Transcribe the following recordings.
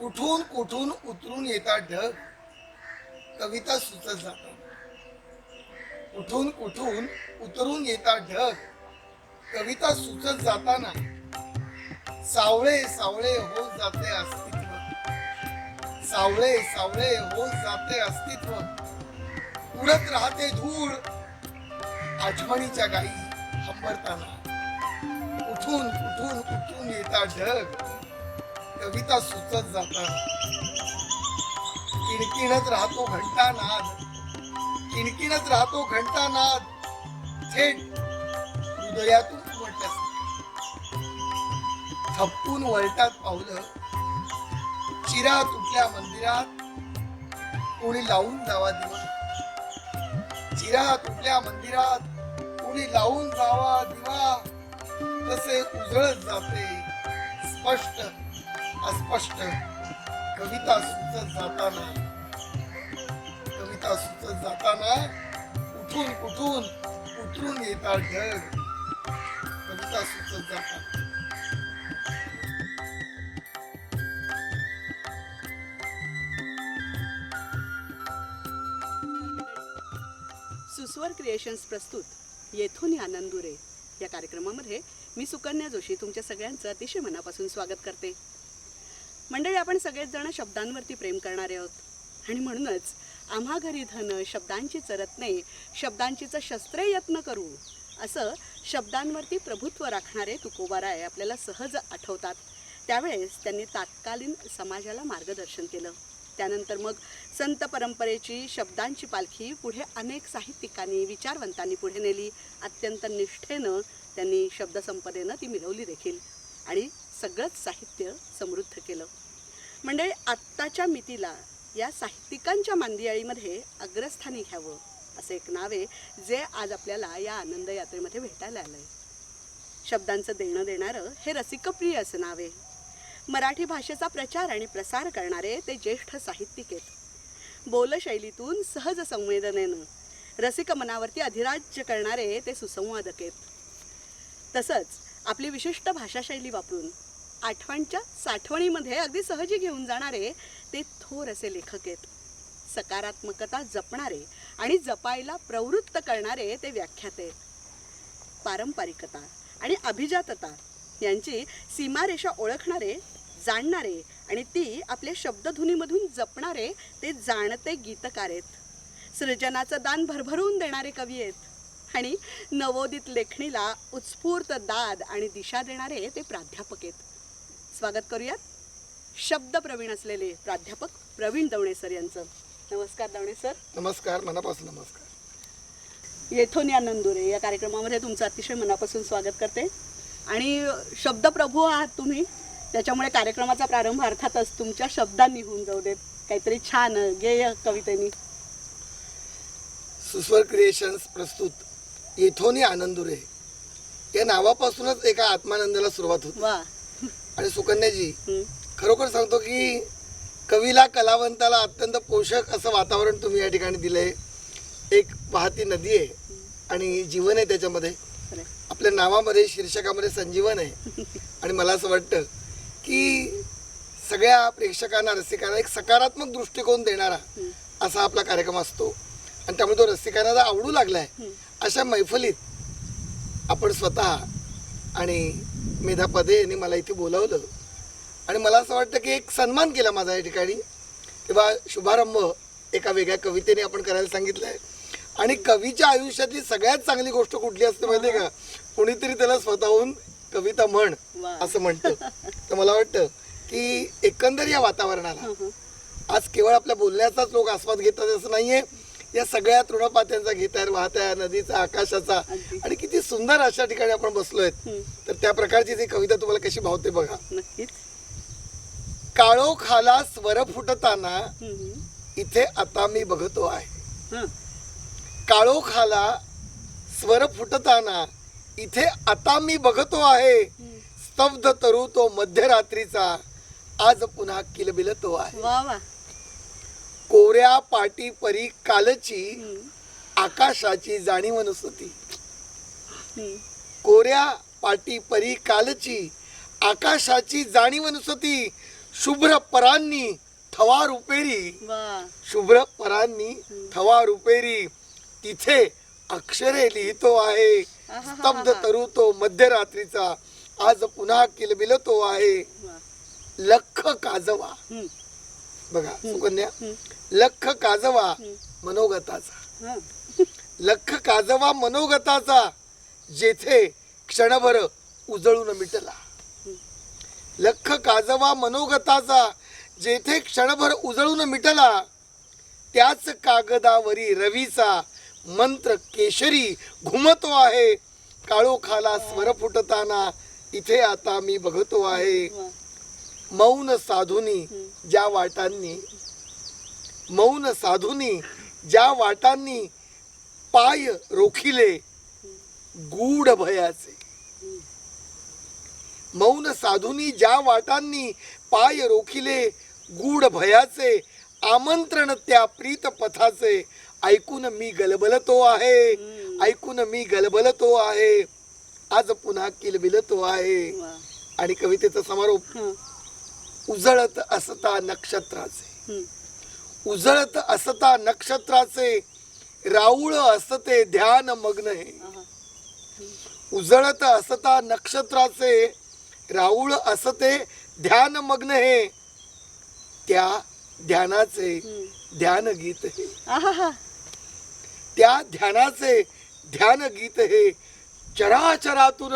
कुठून कुठून उतरून येतात ढग, कविता सुचत जातात. कुठून कुठून उतरून येतात ढग, कविता सुचत जाताना सावळे सावळे होत जाते अस्तित्व. सावळे सावळे होत जाते अस्तित्व. उडत राहते धूळ आठवणीच्या गाई हंबरताना. कुठून कुठून उतरून येतात ढग, कविता सुचत जाताना. किणकिणत राहतो घंटानाद, किणकिणत राहतो घंटानाद, थेट हृदयातून उमटल्यास थपकून वळतात पावलं. चिरा तुटल्या मंदिरात कोणी लावून जावा दिवा. चिरा तुटल्या मंदिरात कोणी लावून जावा दिवा. तसे उजळत जाते स्पष्ट अस्पष्ट कविता सुचत जाताना. कविता सुचत जाताना कुठून कुठून उतरून येतात ढग, कविता सुचत जाताना. सुस्वर क्रिएशन्स प्रस्तुत येथून आनंदुरे या कार्यक्रमामध्ये मी सुकन्या जोशी तुमच्या सगळ्यांचं अतिशय मनापासून स्वागत करते. मंडळी, आपण सगळेच जण शब्दांवरती प्रेम करणारे आहोत आणि म्हणूनच आम्हा घरी धन शब्दांची चरत्ने शब्दांचीच शस्त्रे यत्न करू असं शब्दांवरती प्रभुत्व राखणारे तुकोबाराय आपल्याला सहज आठवतात. त्यावेळेस त्यांनी तात्कालीन समाजाला मार्गदर्शन केलं. त्यानंतर मग संत परंपरेची शब्दांची पालखी पुढे अनेक साहित्यिकांनी विचारवंतांनी पुढे नेली. अत्यंत निष्ठेनं त्यांनी शब्दसंपदेनं ती मिळवली देखील आणि सगळंच साहित्य समृद्ध केलं. म्हणजे आत्ताच्या मितीला या साहित्यिकांच्या मांदियाळीमध्ये अग्रस्थानी घ्यावं असं एक नाव आहे जे आज आपल्याला या आनंद यात्रेमध्ये भेटायला आलं आहे. शब्दांचं देणं देणारं हे रसिकप्रिय असं नाव आहे. मराठी भाषेचा प्रचार आणि प्रसार करणारे ते ज्येष्ठ साहित्यिक आहेत. बोलशैलीतून सहज संवेदनेनं रसिक मनावरती अधिराज्य करणारे ते सुसंवादक आहेत. तसंच आपली विशिष्ट भाषाशैली वापरून आठवणच्या साठवणीमध्ये अगदी सहजी घेऊन जाणारे ते थोर असे लेखक आहेत. सकारात्मकता जपणारे आणि जपायला प्रवृत्त करणारे ते व्याख्याते आहेत. पारंपरिकता आणि अभिजातता यांची सीमारेषा ओळखणारे, जाणणारे आणि ती आपल्या शब्दधुनीमधून जपणारे ते जाणते गीतकार आहेत. सृजनाचं दान भरभरून देणारे कवी आहेत आणि नवोदित लेखणीला उत्स्फूर्त दाद आणि दिशा देणारे ते प्राध्यापक आहेत. स्वागत करूयात शब्द प्रवीण असलेले प्राध्यापक प्रवीण दवणे सर यांचं. नमस्कार दवणे सर. नमस्कार, मनापासून नमस्कार. येथून आनंदुरे या कार्यक्रमामध्ये तुमचं अतिशय मनापासून स्वागत करते. आणि शब्दप्रभू आहात तुम्ही, त्याच्यामुळे कार्यक्रमाचा प्रारंभ अर्थातच तुमच्या शब्दांनी होऊन जाऊ देत. काहीतरी छान गेय कवितेनी. सुस्वर क्रिएशन्स प्रस्तुत येथोनी आनंदुरे या नावापासूनच एका आत्मानंदाला सुरुवात होती. वा. आणि सुकन्याजी, खरोखर सांगतो की कवीला कलावंताला अत्यंत पोषक असं वातावरण तुम्ही या ठिकाणी दिलंय. एक वाहती नदी आहे आणि जीवन आहे त्याच्यामध्ये. आपल्या नावामध्ये शीर्षकामध्ये संजीवन आहे. आणि मला असं वाटतं की सगळ्या प्रेक्षकांना रसिकांना एक सकारात्मक दृष्टिकोन देणारा असा आपला कार्यक्रम असतो. आणि त्यामुळे तो रसिकांना जर आवडू लागलाय अशा मैफलीत आपण स्वतः आणि मेधा पदे यांनी मला इथे बोलावलं आणि मला असं वाटतं की एक सन्मान केला माझा या ठिकाणी. तेव्हा शुभारंभ एका वेगळ्या कवितेने आपण करायला सांगितलंय. आणि कवीच्या आयुष्यातली सगळ्यात चांगली गोष्ट कुठली असते माहिती आहे का? कोणीतरी त्याला स्वतःहून कविता म्हण असं म्हणतं. तर मला वाटतं की एकंदर या वातावरणाला आज केवळ आपल्या बोलण्याचाच लोक आस्वाद घेतात असं नाहीये. या सगळ्या तृणपात्यांचा घेत आहे, वाहत्या नदीचा, आकाशाचा, आणि किती सुंदर अशा ठिकाणी आपण बसलोय. तर त्या प्रकारची ती कविता तुम्हाला कशी भावते बघा. नक्कीच. काळोखाला स्वर फुटताना इथे आता मी बघतो आहे. काळोखाला स्वर फुटताना इथे आता मी बघतो आहे. स्तब्ध तरू तो मध्यरात्रीचा आज पुन्हा किलबिलतो आहे. वा वा. कोऱ्या पाटी परी कालची आकाशाची जाणीव नुसती. कोऱ्या पाटी परी कालची आकाशाची जाणीव नुसती. शुभ्र परांनी थवा रुपेरी, वा शुभ्र परांनी थवा रुपेरी, तिथे अक्षरे लिहितो आहे. स्तब्ध तरुतो मध्यरात्रीचा, आज पुन्हा किलबिलतो आहे. वा. लख काजवा, हम्म. बघा सुकन्या, लख काजवा मनोगताचा, हा. लख काजवा मनोगताचा, जेथे क्षणभर उजळून मिटला. लख काजवा मनोगताचा, जेथे क्षणभर उजळून मिटला. त्याच कागदावरी रवीचा मंत्र केशरी घुमतो आहे. काळोखाला स्वर फुटताना इथे आता मी बघतो आहे. वा. मौन साधुनी ज्या वाटांनी, मौन साधुनी ज्या वाटांनी पाय रोखिले गूढ भयाचे. मौन साधुनी ज्या वाटांनी पाय रोखिले गूढ भयाचे, आमंत्रण त्या प्रीत पथाचे ऐकून मी गलबलतो आहे. ऐकून मी गलबलतो आहे. आज पुन्हा किलबिलतो आहे. वा. आणि कवितेचा समारोप. हं. उजळत असता नक्षत्राचे, हं. उजळत असता नक्षत्राचे, राऊळ असते ध्यान मग्न हे. आहा. उजळत असता नक्षत्राचे, राऊळ असते ध्यान मग्न हे. त्या ध्यानाचे ध्यान गीत हे. आहा. त्या ध्यानाचे ध्यान गीत हे चराचरातून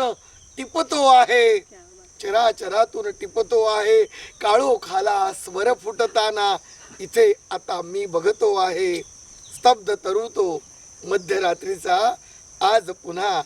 टिपतो आहे. क्या बात. चराचरातून टिपतो आहे. काळोखाला स्वर फुटताना इथे आता मी बघतो आहे. स्तब्ध तरुतो मध्यरात्रीचा, आज पुन्हा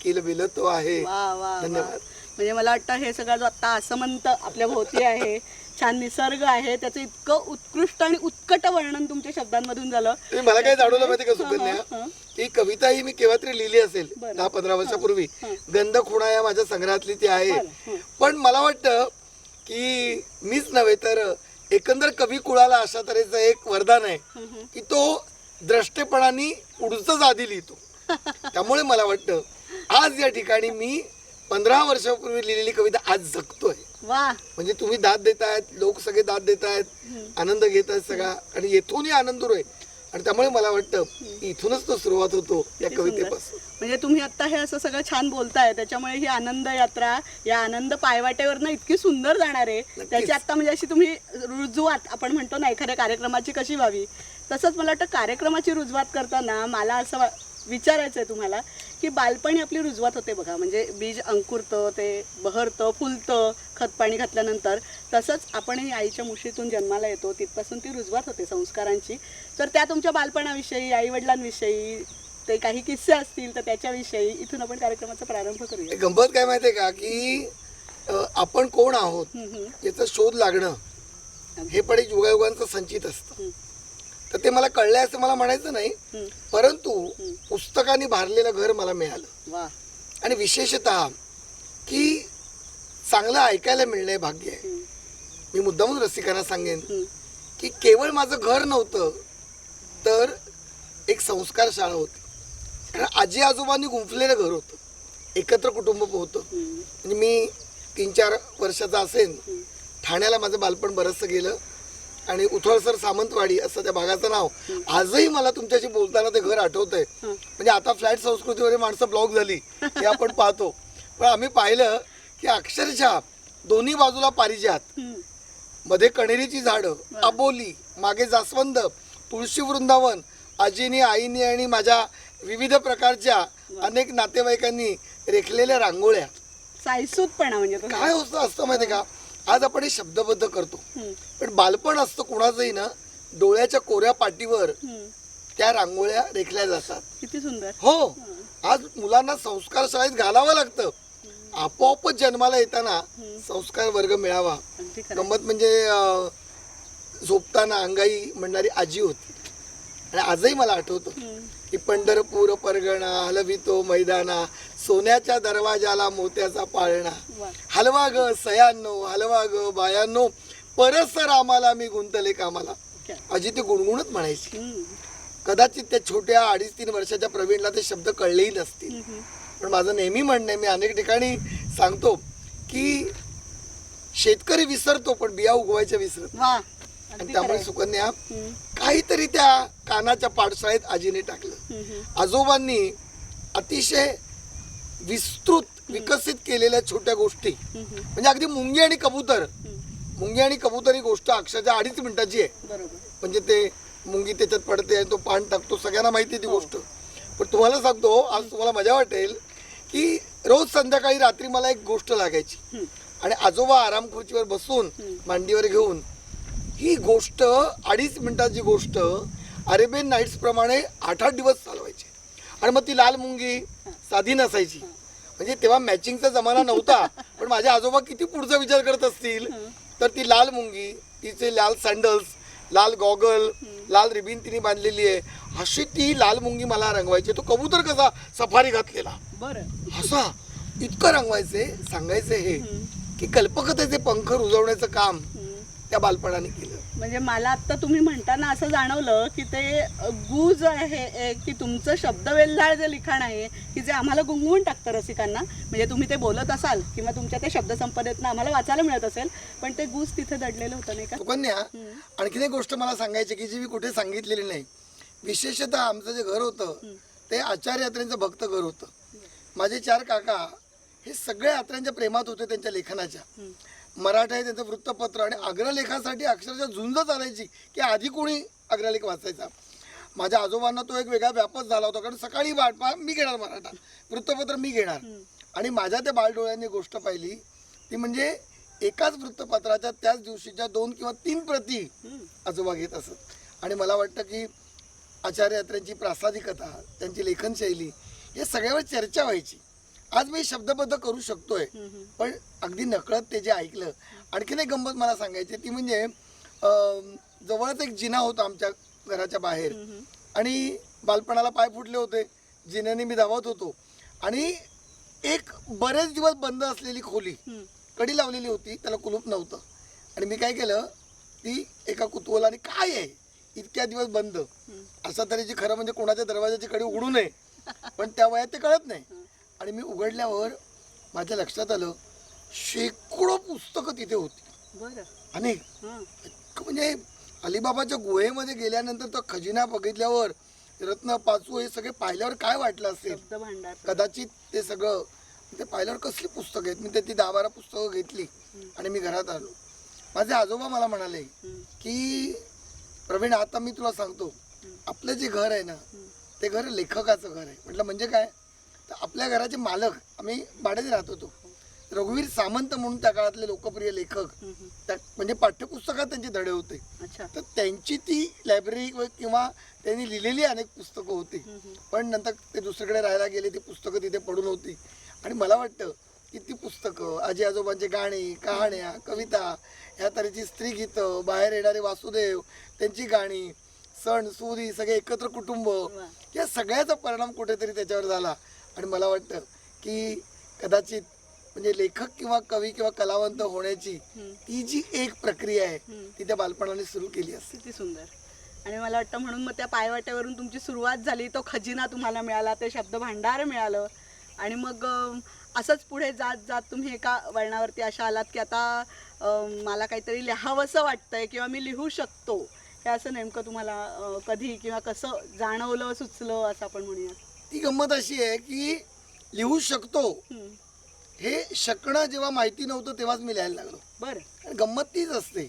किलबिलतो आहे. वा वा वा. धन्यवाद. म्हणजे मला वाटतं हे सगळं जो आता आसमंत आपल्या भोवती आहे, छान निसर्ग आहे, त्याचं इतकं उत्कृष्ट आणि उत्कट वर्णन तुमच्या शब्दांमधून झालं. तुम्ही मला काय जाणवलं माहिती का सुकन्या, हं. ही कविता ही मी केव्हा तरी लिहिली असेल बरं. 10-15 वर्षापूर्वी. हं. गंध खुणा या माझ्या संग्रहातली ती आहे. बरं. हं. पण मला वाटतं की मीच नव्हे तर एकंदर कवी कुळाला अशा तऱ्हेचं एक वरदान आहे हं, हं. की तो द्रष्टेपणाने पुढचंच आधी लिहितो. त्यामुळे मला वाटतं आज या ठिकाणी मी 15 वर्षापूर्वी लिहिलेली कविता आज जगतोय. वा. म्हणजे तुम्ही दाद देतायत, लोक सगळे दाद देतायत, आनंद घेत आहेत सगळा, आणि येथूनही आनंद आहे. आणि त्यामुळे मला वाटतं की इथूनच तो सुरुवात होतो या किती सुंदर. कवितेपासून. म्हणजे तुम्ही आता हे असं सगळं छान बोलताय, त्याच्यामुळे ही आनंद यात्रा या आनंद पायवाटेवरनं इतकी सुंदर जाणार आहे. नक्कीच. त्याची आता म्हणजे अशी तुम्ही रुजवात, आपण म्हणतो ना एखाद्या कार्यक्रमाची कशी व्हावी, तसंच मला वाटतं कार्यक्रमाची रुजवात करताना मला असं विचारायचं आहे तुम्हाला की बालपणी आपली रुजवात होते बघा. म्हणजे बीज अंकुरतं, ते बहरतं, फुलतं खत पाणी घातल्यानंतर, तसंच आपणही आईच्या मुशीतून जन्माला येतो, तिथपासून ती रुजवात होते संस्कारांची. तर त्या तुमच्या बालपणाविषयी, आईवडिलांविषयी, ते काही किस्से असतील तर त्याच्याविषयी इथून आपण कार्यक्रमाचा प्रारंभ करूया. गंमत काय माहितीये का की आपण कोण आहोत हम्म, हम्म. याचा शोध लागणं हे पण एक युगायुगांचं संचित असतं. हम्म. तर ते मला कळलंय असं मला म्हणायचं नाही, हम्म. परंतु पुस्तकांनी भारलेलं घर मला मिळालं. वा. आणि विशेषतः की चांगलं ऐकायला मिळणं भाग्य आहे. हम्म. मी मुद्दामून रसिकांना सांगेन हम्म. की केवळ माझं घर नव्हतं तर एक संस्कार शाळा होती. कारण आजी आजोबांनी गुंफलेलं घर होतं, एकत्र कुटुंब होतं. हम्म. म्हणजे मी 3-4 वर्षाचा असेन, ठाण्याला माझं बालपण बरंचसं गेलं. आणि उथळसर सामंतवाडी असं त्या भागाचं नाव. आजही मला तुमच्याशी बोलताना ते घर आठवतंय. म्हणजे आता फ्लॅट संस्कृतीमध्ये माणसं ब्लॉक झाली हे आपण पाहतो, पण आम्ही पाहिलं की अक्षरशः दोन्ही बाजूला पारिजात, हम्म. मध्ये कणेरीची झाडं, आबोली, मागे जास्वंद, तुळशी वृंदावन, आजीनी, आईनी आणि माझ्या विविध प्रकारच्या अनेक नातेवाईकांनी रेखलेल्या रांगोळ्या. सायसूतपणा म्हणजे तो. काय असतं माहिती का, आज आपण हे शब्दबद्ध करतो, हम्म. पण बालपण असतं कुणाचंही ना, डोळ्याच्या कोऱ्या पाटीवर हम्म. त्या रांगोळ्या रेखल्या जातात. किती सुंदर. हो, आज मुलांना संस्कार शाळेत घालावं लागतं. आपोआपच जन्माला येताना संस्कार वर्ग मिळावा. अगदी खरं. गंमत म्हणजे झोपताना अंगाई म्हणणारी आजी होती. आणि आजही मला आठवतं की पंढरपूर परगणा हलवितो मैदाना, सोन्याच्या दरवाजाला मोत्याचा पाळणा, वा. हलवा ग सयांनो, हलवा ग बायांनो, परस रामाला मी गुंतले कामाला. क्या. आजी ती गुणगुणत म्हणायची. हम्म. कदाचित त्या छोट्या 2.5-3 वर्षाच्या प्रवीणला ते शब्द कळलेही नसतील. हम्म. पण माझं नेहमी म्हणणं आहे, मी अनेक ठिकाणी सांगतो की शेतकरी विसरतो पण बिया उगवायच्या विसरत वा आणि अगदी त्यामुळे खरंय. सुकन्या हम्म, काहीतरी त्या कानाच्या पाठशाळेत आजीने टाकलं. हम्म, आजोबांनी अतिशय विस्तृत विकसित केलेल्या छोट्या गोष्टी हम्म, म्हणजे अगदी मुंगी आणि कबूतर, हम्म. मुंगी आणि कबूतर ही गोष्ट अक्षरशः 2.5 मिनिटाची आहे. बरोबर. म्हणजे ते मुंगी त्याच्यात पडते आणि तो पान टाकतो, सगळ्यांना माहिती आहे ती हो. गोष्ट. पण तुम्हाला सांगतो, आज तुम्हाला मजा वाटेल की रोज संध्याकाळी रात्री मला एक गोष्ट लागायची हम्म, आणि आजोबा आराम खुर्चीवर बसून मांडीवर घेऊन ही गोष्ट 2.5 मिनिटाची गोष्ट अरेबियन नाईट्स प्रमाणे 8-8 दिवस चालवायची. आणि मग ती लाल मुंगी साधी नसायची, म्हणजे तेव्हा मॅचिंगचा जमाना नव्हता. पण माझे आजोबा किती पुढचा विचार करत असतील, तर ती लाल मुंगी, तिचे लाल सँडल्स, लाल गॉगल, लाल रिबीन तिने बांधलेली आहे, अशी ती लाल मुंगी मला रंगवायची. तो कबूतर कसा सफारी घातलेला बरं. असा इतकं रंगवायचे. सांगायचे हे की कल्पकतेचे पंख रुजवण्याचं काम त्या बालपणाने केलं. म्हणजे मला आता तुम्ही म्हणताना असं जाणवलं की ते गूज आहे की तुमचं शब्दवेल्हाळ जे लिखाण आहे की जे आम्हाला गुंगवून टाकतं रसिकांना. म्हणजे तुम्ही ते बोलत असाल किंवा तुमच्या ते शब्दसंपदेतनं आम्हाला वाचायला मिळत असेल, पण ते गूज तिथे दडलेलं होतं नाही का? सुकन्या, आणखीन एक गोष्ट मला सांगायची की जी मी कुठे सांगितलेली नाही. विशेषतः आमचं जे घर होतं ते आचार्य यात्रेंचं भक्त घर होतं. माझे 4 काका हे सगळे यात्रेंच्या प्रेमात होते, त्यांच्या लेखनाच्या. मराठा हे त्यांचं वृत्तपत्र आणि अग्रलेखासाठी अक्षरशः झुंज चालायची की आधी कोणी अग्रलेख वाचायचा. माझ्या आजोबांना तो एक वेगळा व्यापच झाला होता, कारण सकाळी मी घेणार मराठा वृत्तपत्र, मी घेणार. आणि माझ्या त्या बालडोळ्यांनी गोष्ट पाहिली ती म्हणजे एकाच वृत्तपत्राच्या त्याच दिवशीच्या 2 किंवा 3 प्रती आजोबा घेत असत. आणि मला वाटतं की आचार्य यात्रेंची प्रासादिकता, त्यांची लेखनशैली हे सगळ्यावर चर्चा व्हायची. आज मी शब्दबद्ध करू शकतोय, पण अगदी नकळत ते जे ऐकलं. आणखीन एक गंमत मला सांगायची ती म्हणजे जवळच एक जिना होता आमच्या घराच्या बाहेर आणि बालपणाला पाय फुटले होते, जिन्याने मी धावत होतो आणि एक बरेच दिवस बंद असलेली खोली, कडी लावलेली होती, त्याला कुलूप नव्हतं. आणि मी काय केलं, ती एका कुतूहलाने काय आहे इतक्या दिवस बंद, असा तऱ्हेची, खरं म्हणजे कोणाच्या दरवाजाची कडी उघडू नये, पण त्या वयात ते कळत नाही. आणि मी उघडल्यावर माझ्या लक्षात आलं शेकडो पुस्तकं तिथे होती. बरं. अनेक. म्हणजे अलिबाबाच्या गुहेमध्ये गेल्यानंतर तो खजिना बघितल्यावर, रत्न पाचू हे सगळे पाहिल्यावर काय वाटलं असेल. शब्दभांडार. कदाचित ते सगळं ते पाहिल्यावर कसली पुस्तकं आहेत. मी ती 10-12 पुस्तकं घेतली आणि मी घरात आलो. माझे आजोबा मला म्हणाले की प्रवीण, आता मी तुला सांगतो, आपलं जे घर आहे ना ते घर लेखकाचं घर आहे. म्हटलं म्हणजे काय, तर आपल्या घराचे मालक, आम्ही भाड्याने राहत होतो, रघुवीर सामंत म्हणून त्या काळातले लोकप्रिय लेखक, म्हणजे पाठ्यपुस्तकात त्यांचे धडे होते. तर त्यांची ती लायब्ररी किंवा त्यांनी लिहिलेली अनेक पुस्तकं होती. पण नंतर ते दुसरीकडे राहायला गेले, ती पुस्तकं तिथे पडून होती. आणि मला वाटतं की ती पुस्तकं, आजी आजोबांची गाणी, कहाण्या, कविता, ह्या तऱ्हेची स्त्रीगीतं, बाहेर येणारे वासुदेव, त्यांची गाणी, सण सुदी, सगळे एकत्र कुटुंब, या सगळ्याचा परिणाम कुठेतरी त्याच्यावर झाला. आणि मला वाटतं की कदाचित म्हणजे लेखक किंवा कवी किंवा कलावंत होण्याची ती जी एक प्रक्रिया आहे ती त्या बालपणाने सुरू केली असते. किती सुंदर. आणि मला वाटतं म्हणून मग त्या पायवाट्यावरून तुमची सुरुवात झाली, तो खजिना तुम्हाला मिळाला, ते शब्दभांडार मिळालं आणि मग असंच पुढे जात जात तुम्ही एका वळणावरती अशा आलात की आता मला काहीतरी लिहावंसं वाटतंय किंवा मी लिहू शकतो. हे असं नेमकं तुम्हाला कधी किंवा कसं जाणवलं, सुचलं, असं आपण म्हणूया? ती गंमत अशी आहे की लिहू शकतो हे शकणं जेव्हा माहिती नव्हतं तेव्हाच मी लिहायला लागलो. बरं. आणि गंमत तीच असते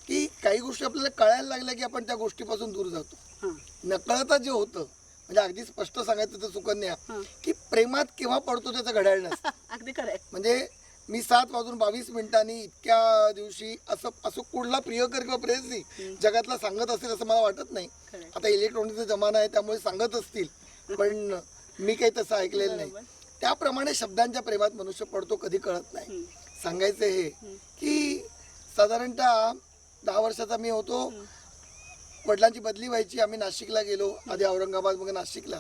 की काही गोष्टी आपल्याला कळायला लागल्या की आपण त्या गोष्टीपासून दूर जातो. नकळता जे होतं, म्हणजे अगदी स्पष्ट सांगायचं तर सुकन्या, की प्रेमात केव्हा पडतो त्याचं घड्याळ नसतं. अगदी खरं आहे. म्हणजे मी 7:22 इतक्या दिवशी असं कुठला प्रियकर किंवा प्रेयसी जगातला सांगत असेल असं मला वाटत नाही. आता इलेक्ट्रॉनिकचा जमाना आहे त्यामुळे सांगत असतील, पण मी काही तसं ऐकलेलं नाही. त्याप्रमाणे शब्दांच्या प्रेमात मनुष्य पडतो, कधी कळत नाही. सांगायचं हे की साधारणतः 10 वर्षाचा मी होतो, वडिलांची बदली व्हायची, आम्ही नाशिकला गेलो, आधी औरंगाबाद मग नाशिकला.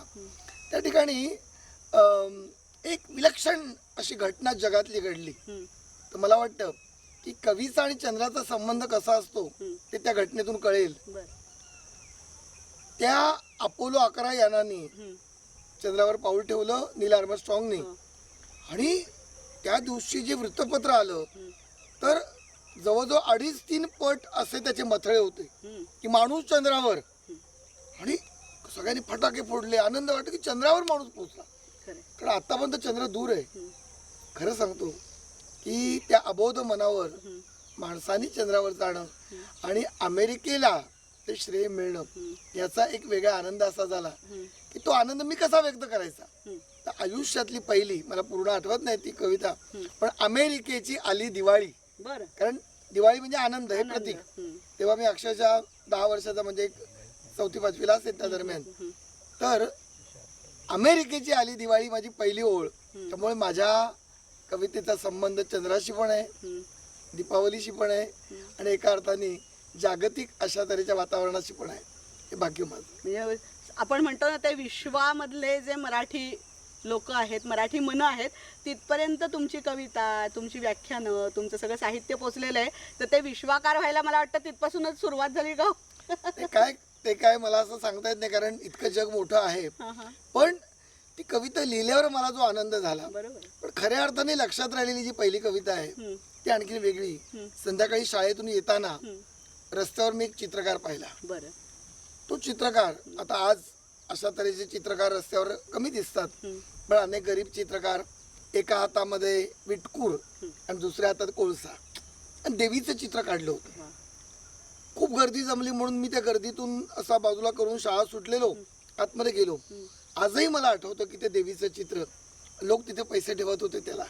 त्या ठिकाणी एक विलक्षण अशी घटना जगातली घडली. तर मला वाटतं की कवीचा आणि चंद्राचा संबंध कसा असतो ते त्या घटनेतून कळेल. त्या अपोलो 11 यानाने चंद्रावर पाऊल ठेवलं, नील आर्मस्ट्रॉंगने. आणि त्या दिवशी जे वृत्तपत्र आलं तर जवळजवळ 2.5-3 पट असे त्याचे मथळे होते की माणूस चंद्रावर, आणि सगळ्यांनी फटाके फोडले, आनंद वाटतो की चंद्रावर माणूस पोहोचला. कारण आतापर्यंत चंद्र दूर आहे. खरं सांगतो की त्या अबोध मनावर माणसाने चंद्रावर जाणं आणि अमेरिकेला ते श्रेय मिळणं याचा एक वेगळा आनंद असा झाला की तो आनंद मी कसा व्यक्त करायचा. तर आयुष्यातली पहिली, मला पूर्ण आठवत नाही ती कविता, पण अमेरिकेची आली दिवाळी. कारण दिवाळी म्हणजे आनंद हे प्रतीक. तेव्हा मी अक्षरशः 10 वर्षाचा, म्हणजे 4वी-5वीला असेल त्या दरम्यान. तर अमेरिकेची आली दिवाळी माझी पहिली ओळ. त्यामुळे माझ्या कवितेचा संबंध चंद्राशी पण आहे, दीपावलीशी पण आहे, आणि एका अर्थाने जागतिक अशा तऱ्हेच्या वातावरणाशी पण आहे. हे भाग्य माझं. म्हणजे आपण म्हणतो ना, ते विश्वामधले जे मराठी लोक आहेत, मराठी मनं आहेत, तिथपर्यंत तुमची कविता, तुमची व्याख्यानं, तुमचं सगळं साहित्य पोचलेलं आहे. तर ते विश्वाकार व्हायला मला वाटतं तिथपासूनच सुरुवात झाली का? ते काय मला असं सांगता येत नाही, कारण इतकं जग मोठं आहे. पण ती कविता लिहिल्यावर मला जो आनंद झाला, पण खऱ्या अर्थाने लक्षात राहिलेली जी पहिली कविता आहे ती आणखी वेगळी. संध्याकाळी शाळेतून येताना रस्त्यावर मी एक चित्रकार पाहिला. तो चित्रकार, आता आज अशा तऱ्हेचे चित्रकार रस्त्यावर कमी दिसतात, पण अनेक गरीब चित्रकार, एका हातामध्ये विटकूर आणि दुसऱ्या हातात कोळसा, आणि देवीचं चित्र काढलं होतं. खूप गर्दी जमली म्हणून मी त्या गर्दीतून असा बाजूला करून शाळा सुटलेलो, आतमध्ये गेलो. आजही मला आठवतं की ते देवीचं चित्र, लोक तिथे पैसे ठेवत होते, त्याला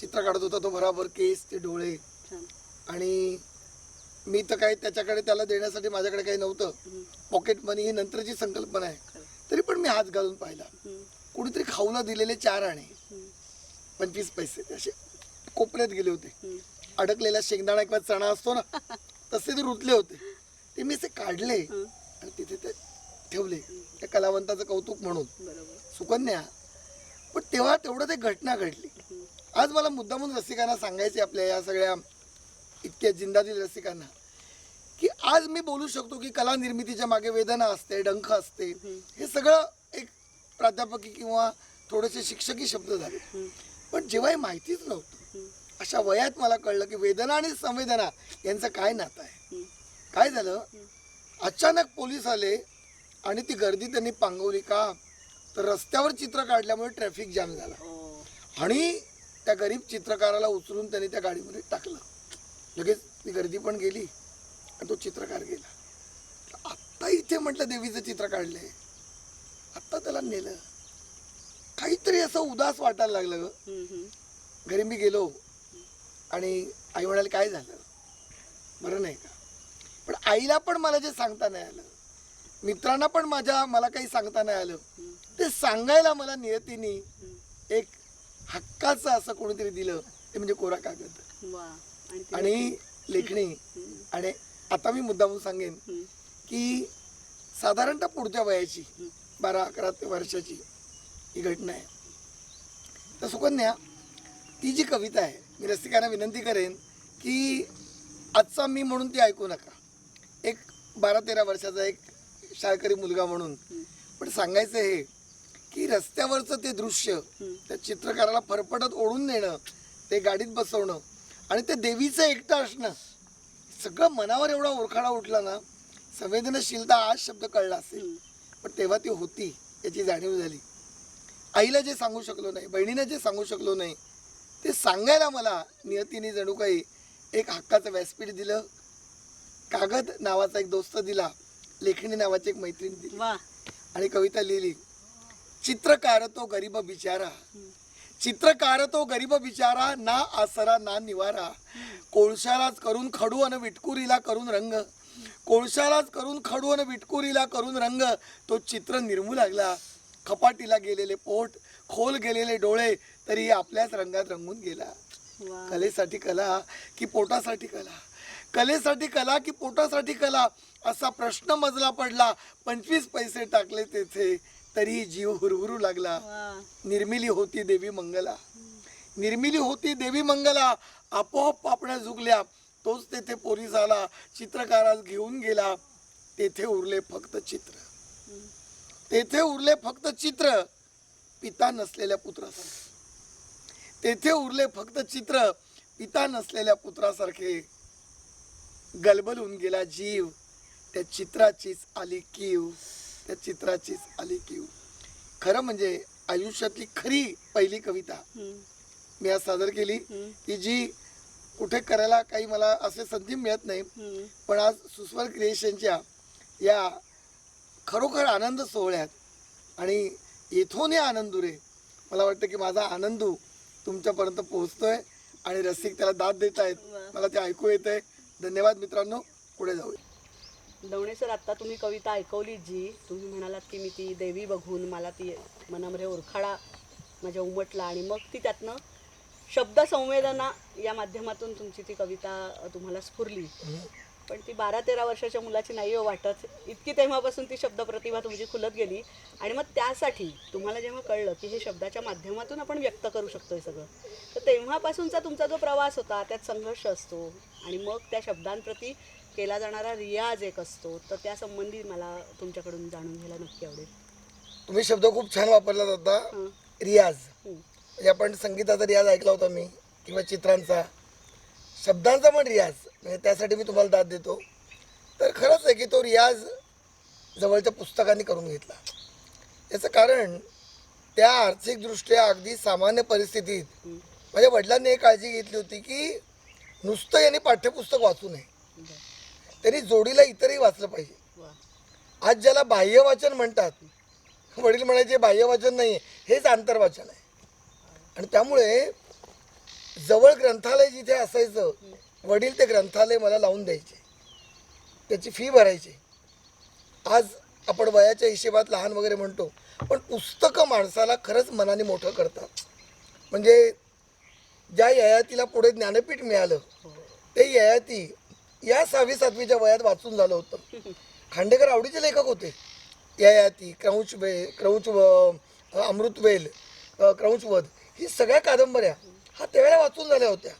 चित्र काढत होता तो बराबर, केस, ते डोळे. आणि मी तर काही त्याच्याकडे, त्याला देण्यासाठी माझ्याकडे काही नव्हतं. पॉकेट मनी ही नंतरची संकल्पना आहे. तरी पण मी हात घालून पाहिला. कुणीतरी खाऊला दिलेले 4 आणे, 25 पैसे असे कोपऱ्यात गेले होते. अडकलेला शेंगदाणा किंवा चणा असतो ना, तसे ते रुतले होते. ते मी असे काढले आणि तिथे ते ठेवले, त्या कलावंताचं कौतुक म्हणून. सुकन्या, पण तेव्हा तेवढं ते घटना घडली. आज मला मुद्दामून रसिकांना सांगायचे, आपल्या या सगळ्या इतक्या जिंदादिल रसिकांना, की आज मी बोलू शकतो की कला निर्मितीच्या मागे वेदना असते, डंख असते. हे सगळं एक प्राध्यापकी किंवा थोडेसे शिक्षकी शब्द झाले. पण जेव्हा हे माहितीच नव्हतं, अशा वयात मला कळलं की वेदना आणि संवेदना यांचं काय नातं आहे. काय झालं, अचानक पोलीस आले आणि ती गर्दी त्यांनी पांगवली. का तर रस्त्यावर चित्र काढल्यामुळे ट्रॅफिक जाम झाला, आणि त्या गरीब चित्रकाराला उचलून त्यांनी त्या गाडीमध्ये टाकलं. लगेच ती गर्दी पण गेली आणि तो चित्रकार गेला. आत्ता इथे म्हटलं देवीचं चित्र काढलंय, आत्ता त्याला नेलं. काहीतरी असं उदास वाटायला लागलं ग. घरी मी गेलो आणि आई म्हणाली, काय झालं, बरं नाही का? पण आईला पण मला जे सांगता नाही आलं, मित्रांना पण मला काही सांगता नाही आलं, ते सांगायला मला नियतीने एक हक्काचं असं कोणीतरी दिलं, ते म्हणजे कोरा कागद आणि लेखणी. आणि आता मी मुद्दामून सांगेन की साधारणतः पुढच्या वयाची 12-11 वर्षाची ही घटना आहे. तर सुकन्या, ती जी कविता आहे, मी रसिकांना विनंती करेन की आजचा मी म्हणून ती ऐकू नका. एक 12-13 वर्षाचा एक शाळकरी मुलगा म्हणून. पण सांगायचं हे की रस्त्यावरचं ते दृश्य, त्या चित्रकाराला फरफटत ओढून नेणं, ते गाडीत बसवणं आणि ते देवीचं एकटं असणं, सगळं मनावर एवढा ओरखाडा उठला ना. संवेदनशीलता आज शब्द कळला असेल, पण तेव्हा ती होती याची जाणीव झाली. आईला जे सांगू शकलो नाही, बहिणीला जे सांगू शकलो नाही, ते सांगायला मला नियतीने जणू काही एक हक्काचं व्यासपीठ दिलं. कागद नावाचा एक दोस्त दिला, लेखणी नावाची एक मैत्रीण दिली, आणि कविता लिहिली. चित्रकार तो गरीब बिचारा, चित्रकार तो गरीब बिचारा, ना आसरा ना निवारा, कोळशालाच करून खडू अन विटकुरीला करून रंग, कोळशालाच करून खडू अन विटकुरीला करून रंग, तो चित्र निर्मू लागला. खपाटीला गेलेले पोट, खोल गेलेले डोळे, तरी आपल्याच रंगात रंगून गेला. कलेसाठी कला की पोटासाठी कला, कलेसाठी कला की पोटासाठी कला, असा प्रश्न मजला पडला. 25 पैसे टाकले तेथे, तरी जीव हुरहुरू लागला. निर्मिली होती देवी मंगला, निर्मिली होती देवी मंगला, आपोआप पापण्या झुकल्या. तोच तेथे पोलीस आला, चित्रकारास घेऊन गेला. तेथे उरले फक्त चित्र, तेथे उरले फक्त चित्र, पिता नसलेल्या पुत्रासारखे. तेथे उरले फक्त चित्र, पिता नसलेल्या पुत्रासारखे. गलबलून गेला जीव, त्या चित्राचीच आली कीव, त्या चित्राचीच आली कीव. खरं म्हणजे आयुष्यातली खरी पहिली कविता मी आज सादर केली, की जी कुठे करायला काही मला असे संधी मिळत नाही, पण आज सुस्वर क्रिएशनच्या या खरोखर आनंद सोहळ्यात आणि येथून हे आनंदुरे, मला वाटतं की माझा आनंदू तुमच्यापर्यंत पोहोचतोय आणि रसिक त्याला दाद देत आहेत. मला ते ऐकू येत आहे. धन्यवाद मित्रांनो. पुढे जाऊया. दवणे सर, आत्ता तुम्ही कविता ऐकवली जी तुम्ही म्हणालात की मी ती देवी बघून मला ती मनामध्ये उरखाडा माझ्या उमटला आणि मग ती त्यातनं शब्द संवेदना या माध्यमातून तुमची ती कविता तुम्हाला स्फुरली. पण ती 12-13 वर्षाच्या मुलाची नाही हो वाटत. इतकी तेव्हापासून ती शब्द प्रतिभा तुमची खुलत गेली आणि मग त्यासाठी तुम्हाला जेव्हा कळलं की हे शब्दाच्या माध्यमातून आपण व्यक्त करू शकतो हे सगळं, तर तेव्हापासूनचा तुमचा जो प्रवास होता त्यात संघर्ष असतो आणि मग त्या शब्दांप्रती केला जाणारा रियाज एक असतो, तर त्या संबंधी मला तुमच्याकडून जाणून घ्यायला नक्की आवडेल. तुम्ही शब्द खूप छान वापरला होता, रियाज. म्हणजे आपण संगीताचा रियाज ऐकला होता मी, किंवा चित्रांचा, शब्दांचा पण रियाज. म्हणजे त्यासाठी मी तुम्हाला दाद देतो. तर खरंच आहे की तो रियाज जवळच्या पुस्तकांनी करून घेतला. याचं कारण त्या आर्थिकदृष्ट्या अगदी सामान्य परिस्थितीत माझ्या वडिलांनी एक काळजी घेतली होती की नुसतं यांनी पाठ्यपुस्तक वाचू नये, त्यांनी जोडीला इतरही वाचलं पाहिजे. आज ज्याला बाह्यवाचन म्हणतात, वडील म्हणायचे बाह्यवाचन नाही, हेच आंतरवाचन आहे. आणि त्यामुळे जवळ ग्रंथालय जिथे असायचं, वडील ते ग्रंथालय मला लावून द्यायचे, त्याची फी भरायची. आज आपण वयाच्या हिशेबात लहान वगैरे म्हणतो, पण पुस्तकं माणसाला खरंच मनाने मोठं करतात. म्हणजे ज्या ययातीला पुढे ज्ञानपीठ मिळालं, ते ययाती या 6वी-7वीच्या वयात वाचून झालं होतं. खांडेकर आवडीचे लेखक होते. ययाती, अमृतवेल, क्रौंचवध, ही सगळ्या कादंबऱ्या हा त्यावेळेला वाचून झाल्या होत्या.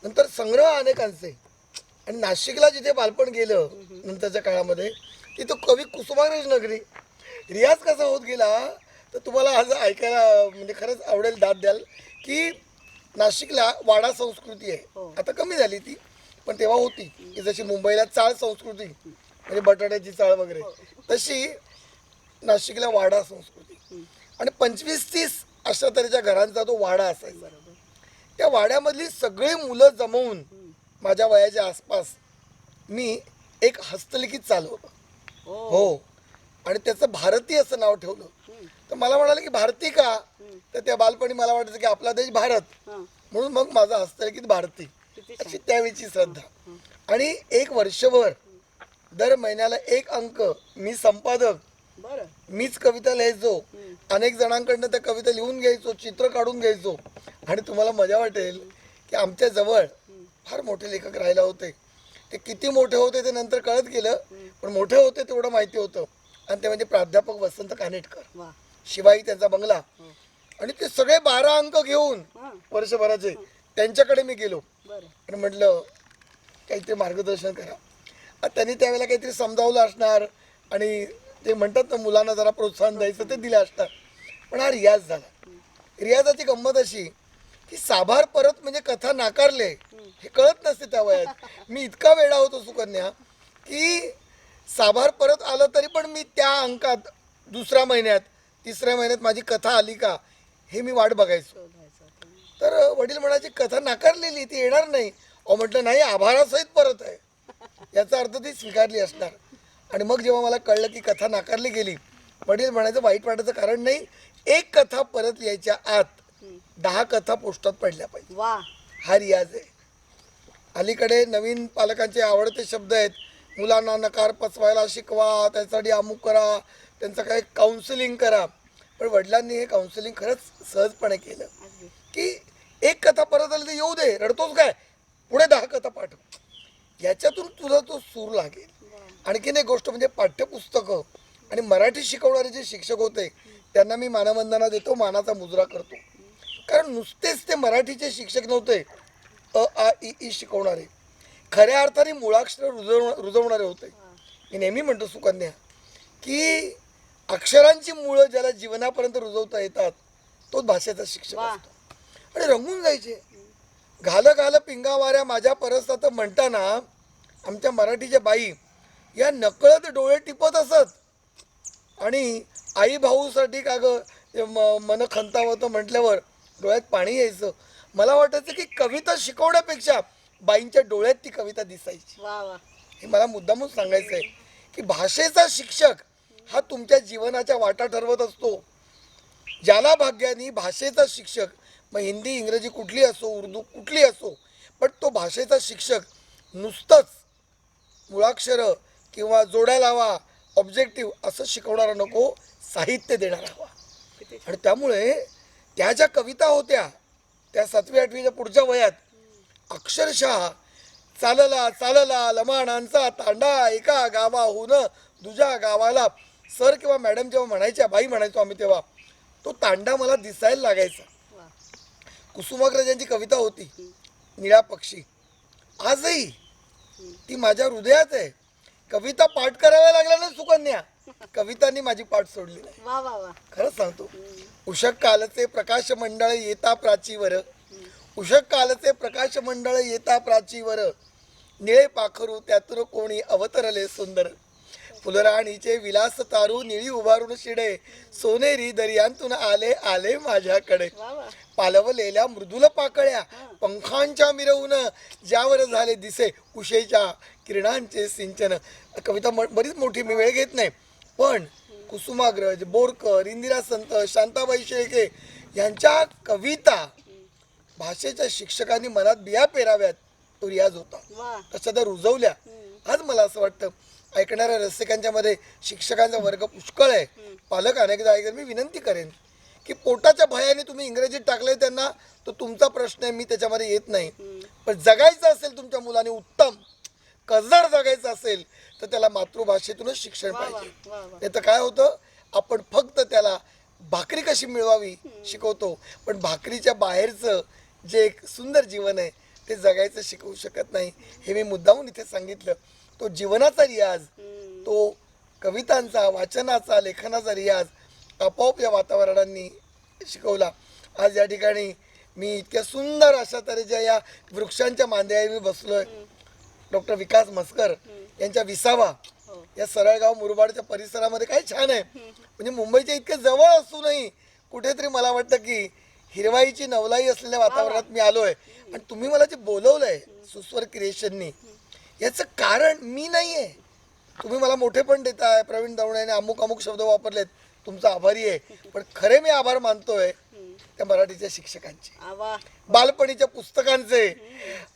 नंतर संग्रह अनेकांचे. आणि नाशिकला जिथे बालपण गेलं नंतरच्या काळामध्ये, तिथं कवी कुसुमाग्रज नगरी. रियाज कसा होत गेला तर तुम्हाला आज ऐकायला म्हणजे खरंच आवडेल, दाद द्याल की नाशिकला वाडा संस्कृती आहे. आता कमी झाली ती, पण तेव्हा होती. की जशी मुंबईला चाळ संस्कृती म्हणजे बटाट्याची चाळ वगैरे, तशी नाशिकला वाडा संस्कृती. आणि 25-30 अशा तऱ्हेच्या घरांचा तो वाडा असायचा. त्या वाड्यामधली सगळी मुलं जमवून माझ्या वयाच्या आसपास मी एक हस्तलिखित चालवलं. हो. आणि त्याचं भारती असं नाव ठेवलं. तर मला म्हणाले की भारती का, तर त्या बालपणी मला वाटायचं की आपला देश भारत, म्हणून मग माझा हस्तलिखित भारती अशी त्यावेळीची श्रद्धा. आणि एक वर्षभर दर महिन्याला एक अंक मी संपादक, मीच कविता लिहायचो. अनेक जणांकडनं त्या कविता लिहून घ्यायचो, चित्र काढून घ्यायचो. आणि तुम्हाला मजा वाटेल की आमच्या जवळ फार मोठे लेखक राहिले होते. ते किती मोठे होते ते नंतर कळत गेलं, पण मोठे होते तेवढं माहिती होतं. आणि ते म्हणजे प्राध्यापक वसंत कानेटकर, शिवाई त्यांचा बंगला. आणि ते सगळे 12 अंक घेऊन वर्षभराचे त्यांच्याकडे मी गेलो आणि म्हटलं काहीतरी मार्गदर्शन करा. त्यांनी त्यावेळेला काहीतरी समजावलं असणार आणि ते म्हणतात ना मुलांना जरा प्रोत्साहन द्यायचं, ते दिलं असणार. पण हा रियाज झाला. रियाजाची गंमत अशी की साभार परत म्हणजे कथा नाकारले हे कळत नसते त्या वयात. मी इतका वेडा होतो सुकन्या की साभार परत आलं तरी पण मी त्या अंकात दुसऱ्या महिन्यात, तिसऱ्या महिन्यात माझी कथा आली का हे मी वाट बघायचो. तर वडील म्हणायचे कथा नाकारलेली, ती येणार नाही. म्हटलं नाही, आभारासहित परत आहे, याचा अर्थ ती स्वीकारली असणार. आणि मग जेव्हा मला कळलं की कथा नाकारली गेली, वडील म्हणायचं वाईट वाटायचं कारण नाही, एक कथा परत यायच्या आत 10 कथा पोस्टात पडल्या पाहिजे. हा रियाज आहे. अलीकडे नवीन पालकांचे आवडते शब्द आहेत, मुलांना नकार पचवायला शिकवा, त्यासाठी अमुक करा, त्यांचं काय काउन्सिलिंग करा. पण वडिलांनी हे काउन्सिलिंग खरंच सहजपणे केलं की एक कथा परत आली तर येऊ दे, रडतोच काय, पुढे 10 कथा पाठव, याच्यातून तुझा तो सूर लागेल. आणखीन एक गोष्ट म्हणजे पाठ्यपुस्तकं आणि मराठी शिकवणारे जे शिक्षक होते त्यांना मी मानवंदना देतो, मानाचा मुजरा करतो. कारण नुसतेच ते मराठीचे शिक्षक नव्हते, अ आ इ ई शिकवणारे, खऱ्या अर्थाने मुळाक्षर रुजवणारे होते. मी नेहमी म्हणतो सुकन्या की अक्षरांची मुळं ज्याला जीवनापर्यंत रुजवता येतात तोच भाषेचा शिक्षक असतो. आणि रंगून जायचे. घाल घाल पिंगा वाऱ्या माझ्या परसतात म्हणताना आमच्या मराठीच्या बाई या नकळत डोळे टिपत असत आणि आई भाऊसाठी का ग मन खंतावतं म्हटल्यावर डोळ्यात पाणी यायचं. मला वाटायचं की कविता शिकवण्यापेक्षा बाईंच्या डोळ्यात ती कविता दिसायची. वा वा. हे मला मुद्दामून सांगायचं आहे की भाषेचा शिक्षक हा तुमच्या जीवनाच्या वाटा ठरवत असतो. ज्याला भाग्याने भाषेचा शिक्षक, मग हिंदी इंग्रजी कुठली असो, उर्दू कुठली असो, पण तो भाषेचा शिक्षक नुसतंच मुळाक्षरं किंवा जोड्या लावा, ऑब्जेक्टिव्ह असं शिकवणारा नको, साहित्य देणारा हवा. आणि त्यामुळे त्या ज्या कविता होत्या त्या 7वी 8वीच्या पुढच्या वयात अक्षरशः चालला चालला लमाणांचा तांडा एका गावाहून दुजा गावाला, सर किंवा मॅडम जेव्हा म्हणायच्या, बाई म्हणायचो आम्ही तेव्हा, तो तांडा मला दिसायला लागायचा. कुसुमाग्रजांची कविता होती निळा पक्षी, आजही ती माझ्या हृदयात आहे. कविता पाठ कराव्या लागल्या ना सुकन्या, कवितांनी माझी पाठ सोडली नाही. वा वा वा. खरंच सांगतो. उषक कालचे प्रकाश मंडळ येता प्राचीवर, उषक कालचे प्रकाश मंडळ येता प्राचीवर, निळे पाखरू त्यातून कोणी अवतरले सुंदर. फुलराणीचे विलास तारू निळी उभारून शिडे, सोनेरी दर्यांतून आले आले माझ्याकडे. पालवलेल्या मृदुल पाकळ्या पंखांच्या मिरवून ज्यावर झाले दिसे उशेच्या किरणांचे सिंचन. कविता बरीच मोठी, मी वेळ घेत नाही, पण कुसुमाग्रज, बोरकर, इंदिरा संत, शांताबाई शेळके यांच्या कविता भाषेच्या शिक्षकांनी मनात बिया पेराव्यात तो रियाज होता. तशा त्या रुजवल्या. आज मला असं वाटतं ऐकणाऱ्या रसिकांच्या मध्ये शिक्षकांचा वर्ग पुष्कळ आहे. पालक अनेकदा ऐकतात. मी विनंती करेन की पोटाच्या भयाने तुम्ही इंग्रजीत टाकले त्यांना, तो तुमचा प्रश्न आहे, मी त्याच्यामध्ये येत नाही. पण जगायचं असेल तुमच्या मुलाने उत्तम कसदार जगायचं असेल तर त्याला मातृभाषेतूनच शिक्षण पाहिजे. नाही तर काय होतं, आपण फक्त त्याला भाकरी कशी मिळवावी शिकवतो, पण भाकरीच्या बाहेरचं जे एक सुंदर जीवन आहे ते जगायचं शिकवू शकत नाही. हे मी मुद्दामून इथे सांगितलं. तो जीवनाचा रियाज, तो कवितांचा, वाचनाचा, लेखनाचा रियाज आपोआप या वातावरणाने शिकवला. आज या ठिकाणी मी इतक्या सुंदर अशा तऱ्हेच्या या वृक्षांच्या मांद्यावर मी बसलोय. डॉक्टर विकास म्हसकर यांच्या विसावा या सरळगाव मुरबाडच्या परिसरामध्ये काय छान आहे. म्हणजे मुंबईच्या इतके जवळ असूनही कुठेतरी मला वाटतं की हिरवाईची नवलाई असलेल्या वातावरणात मी आलोय. आणि तुम्ही मला जे बोलवलंय सुस्वर क्रिएशननी, याचं कारण मी नाही आहे. तुम्ही मला मोठे पण देताय, प्रवीण दवण्याने अमुक अमुक शब्द वापरलेत, तुमचा आभारी आहे. पण खरे मी आभार मानतोय त्या मराठीच्या शिक्षकांचे, बालपणीच्या पुस्तकांचे,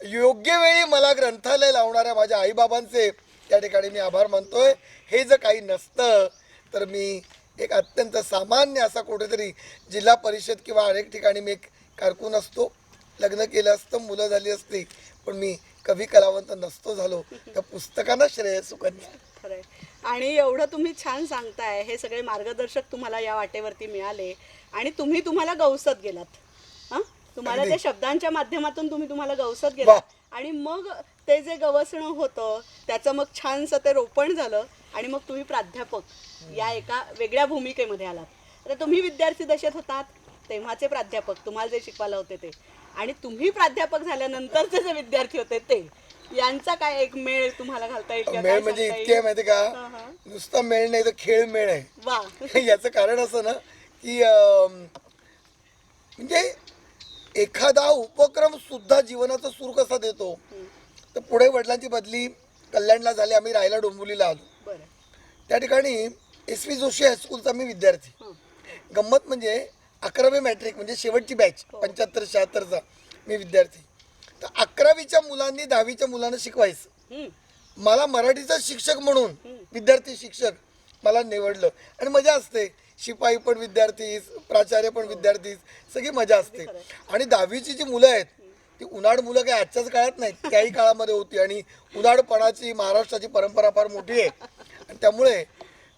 योग्य वेळी मला ग्रंथालय लावणाऱ्या माझ्या आईबाबांचे त्या ठिकाणी मी आभार मानतोय. हे जर काही नसतं तर मी एक अत्यंत सामान्य असा कुठेतरी जिल्हा परिषद किंवा अनेक ठिकाणी मी एक कारकून असतो, लग्न केलं असतं, मुलं झाली असती, पण मी कवी कलावंत नसतो झालो. त्या पुस्तकांना श्रेय सुकन्या. खरंय. आणि एवढं तुम्ही छान सांगताय, हे सगळे मार्गदर्शक तुम्हाला या वाटेवरती मिळाले आणि तुम्ही तुम्हाला गवसत गेलात. तुम्हाला त्या शब्दांच्या माध्यमातून तुम्हाला गवसत गेलात आणि मग ते जे गवसणं होतं त्याचं मग छानसं ते रोपण झालं आणि मग तुम्ही प्राध्यापक या एका वेगळ्या भूमिकेमध्ये आलात. आता तुम्ही विद्यार्थी दशेत होतात तेव्हाचे प्राध्यापक, तुम्हाला जे शिकवायला होते ते, आणि तुम्ही प्राध्यापक झाल्यानंतरचे जे विद्यार्थी होते ते, यांचा काय एक मेळ तुम्हाला घालता येईल? मेळ म्हणजे इतके माहिती का, नुसता मेळ नाही तर खेळ मेळ आहे. वा. याचं कारण असं ना की म्हणजे एखादा उपक्रम सुद्धा जीवनाचा सूर कसा देतो. तर पुढे वडिलांची बदली कल्याणला झाली, आम्ही राहायला डोंबिवलीला आलो. त्या ठिकाणी SV जोशी हायस्कूलचा मी विद्यार्थी. गंमत म्हणजे 11वी मॅट्रिक म्हणजे शेवटची बॅच 75-76चा मी विद्यार्थी. तर 11वीच्या मुलांनी 10वीच्या मुलांना शिकवायचं. मला मराठीचा शिक्षक म्हणून विद्यार्थी शिक्षक मला निवडलं आणि मजा असते. शिपाई पण विद्यार्थीच, प्राचार्य पण विद्यार्थीच, सगळी मजा असते. आणि 10वीची जी मुलं आहेत ती उन्हाळ मुलं काही आजच्याच काळात नाहीत, त्याही काळामध्ये होती. आणि उन्हाळपणाची महाराष्ट्राची परंपरा फार मोठी आहे. आणि त्यामुळे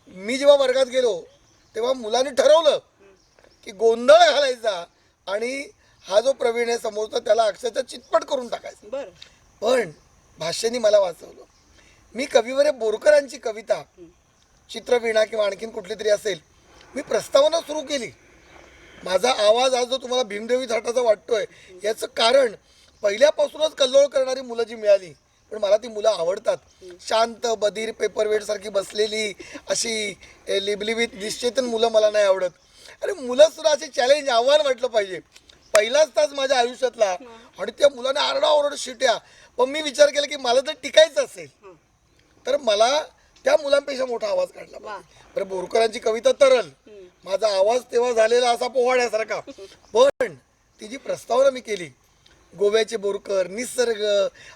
मी जेव्हा वर्गात गेलो तेव्हा मुलांनी ठरवलं की गोंधळ घालायचा आणि हा जो प्रवीण आहे समोरचा त्याला अक्षरशः चितपट करून टाकायचा. पण भाषेने मला वाचवलं. मी कविवरे बोरकरांची कविता, चित्रवीणा किंवा आणखीन कुठली तरी असेल, मी प्रस्तावना सुरू केली. माझा आवाज आज जो तुम्हाला भीमदेवी थाटाचा वाटतोय याचं कारण पहिल्यापासूनच कल्लोळ करणारी मुलं जी मिळाली. पण मला ती मुलं आवडतात. शांत बधीर पेपरवेट सारखी बसलेली अशी लिबलिबीत निश्चेतन मुलं मला नाही आवडत. अरे मुलं सुद्धा असे चॅलेंज आव्हान म्हटलं पाहिजे. पहिलाच तास माझ्या आयुष्यातला आणि त्या मुलाने आरडाओरड शिट्या. पण मी विचार केला की मला जर टिकायचं असेल तर मला त्या मुलांपेक्षा मोठा आवाज काढला पाहिजे. बरं बोरकरांची कविता तरल, माझा आवाज तेव्हा झालेला असा पोवाड्यासारखा. पण ती जी प्रस्तावना मी केली, गोव्याचे बोरकर, निसर्ग,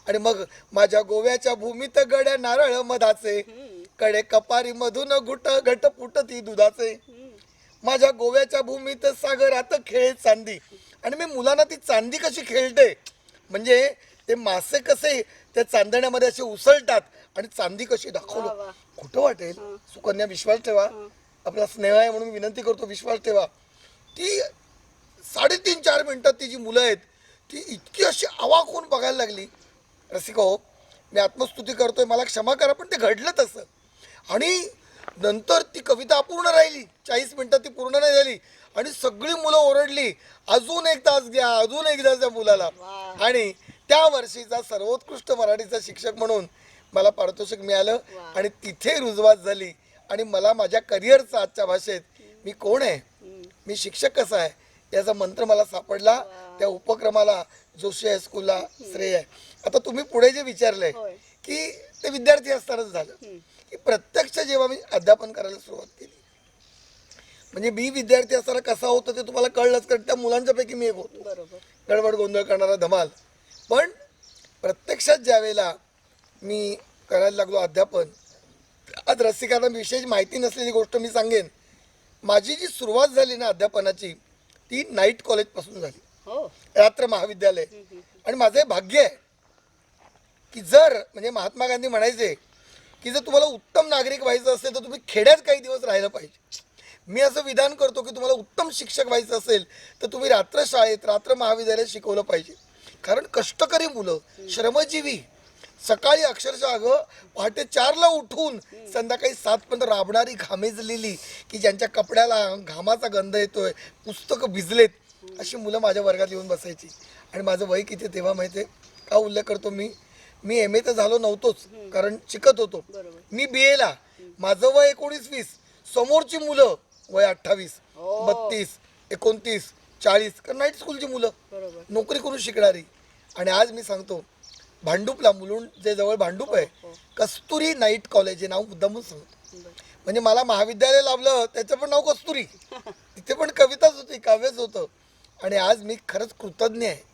आणि मग माझ्या गोव्याच्या भूमीत गड्या नारळ मधाचे, कडे कपारी मधून घट फुटती दुधाचे, माझ्या गोव्याच्या भूमीत सागरात खेळ चांदी. आणि मी मुलांना ती चांदी कशी खेळते, म्हणजे ते मासे कसे त्या चांदण्यामध्ये असे उसळतात आणि चांदी कशी दाखवलं. खोटं वाटेल सुकन्या, विश्वास ठेवा, आपला स्नेह आहे म्हणून विनंती करतो, विश्वास ठेवा. ती 3.5-4 मिनिटात ती जी मुलं आहेत ती इतकी अशी अवाक होऊन बघायला लागली. रसिका हो, मी आत्मस्तुती करतोय, मला क्षमा करा, पण ते घडलं तसं. आणि नंतर ती कविता अपूर्ण राहिली, 40 मिनिटात ती पूर्ण नाही झाली आणि सगळी मुलं ओरडली, अजून 1 तास घ्या, अजून 1 तास त्या मुलाला. आणि त्या वर्षीचा सर्वोत्कृष्ट मराठीचा शिक्षक म्हणून मला पारितोषिक मिळालं आणि तिथे रुजवात झाली. आणि मला माझ्या करिअरचा आजच्या भाषेत मी कोण आहे, मी शिक्षक कसा आहे याचा मंत्र मला सापडला. त्या उपक्रमाला जोशी हायस्कूलला श्रेय आहे. आता तुम्ही पुढे जे विचारलंय की ते विद्यार्थी असतानाच झालं, की प्रत्यक्ष जेव्हा मी अध्यापन करायला सुरुवात केली, म्हणजे मी विद्यार्थी असताना कसा होतो ते तुम्हाला कळलंच, कारण त्या मुलांच्यापैकी मी एक होतो, गडबड गोंधळ करणारा धमाल. पण प्रत्यक्षात ज्या वेळेला मी करायला लागलो अध्यापन, आज रसिकांना विशेष माहिती नसलेली गोष्ट मी सांगेन. माझी जी सुरुवात झाली ना अध्यापनाची, ती नाईट कॉलेजपासून झाली, रात्र महाविद्यालय. आणि माझं हे भाग्य आहे की जर, म्हणजे महात्मा गांधी म्हणायचे की जर तुम्हाला उत्तम नागरिक व्हायचं असेल तर तुम्ही खेड्यात काही दिवस राहिलं पाहिजे. मी असं विधान करतो की तुम्हाला उत्तम शिक्षक व्हायचं असेल तर तुम्ही रात्र शाळेत, रात्र महाविद्यालयात शिकवलं पाहिजे. कारण कष्टकरी मुलं, श्रमजीवी, सकाळी अक्षरशः अगं पहाटे 4ला उठून संध्याकाळी 7 पर्यंत राबणारी, घामेजलेली, की ज्यांच्या कपड्याला घामाचा गंध येतोय, पुस्तकं भिजलेत, अशी मुलं माझ्या वर्गात येऊन बसायची. आणि माझं वय किती तेव्हा माहिती आहे का उल्लेख करतो मी MA तर झालो नव्हतोच, कारण शिकत होतो. मी BA ला, माझं वय 19-20, समोरची मुलं वय 28, 32, 29, 40, कारण नाईट स्कूलची मुलं, नोकरी करून शिकणारी. आणि आज मी सांगतो, भांडूपला, मुलुंड जे जवळ भांडूप आहे, कस्तुरी नाईट कॉलेज हे नाव मुद्दामून सांगतो. म्हणजे मला महाविद्यालय लाभलं त्याचं पण नाव कस्तुरी, तिथे पण कविताच होती, काव्यच होतं. आणि आज मी खरंच कृतज्ञ आहे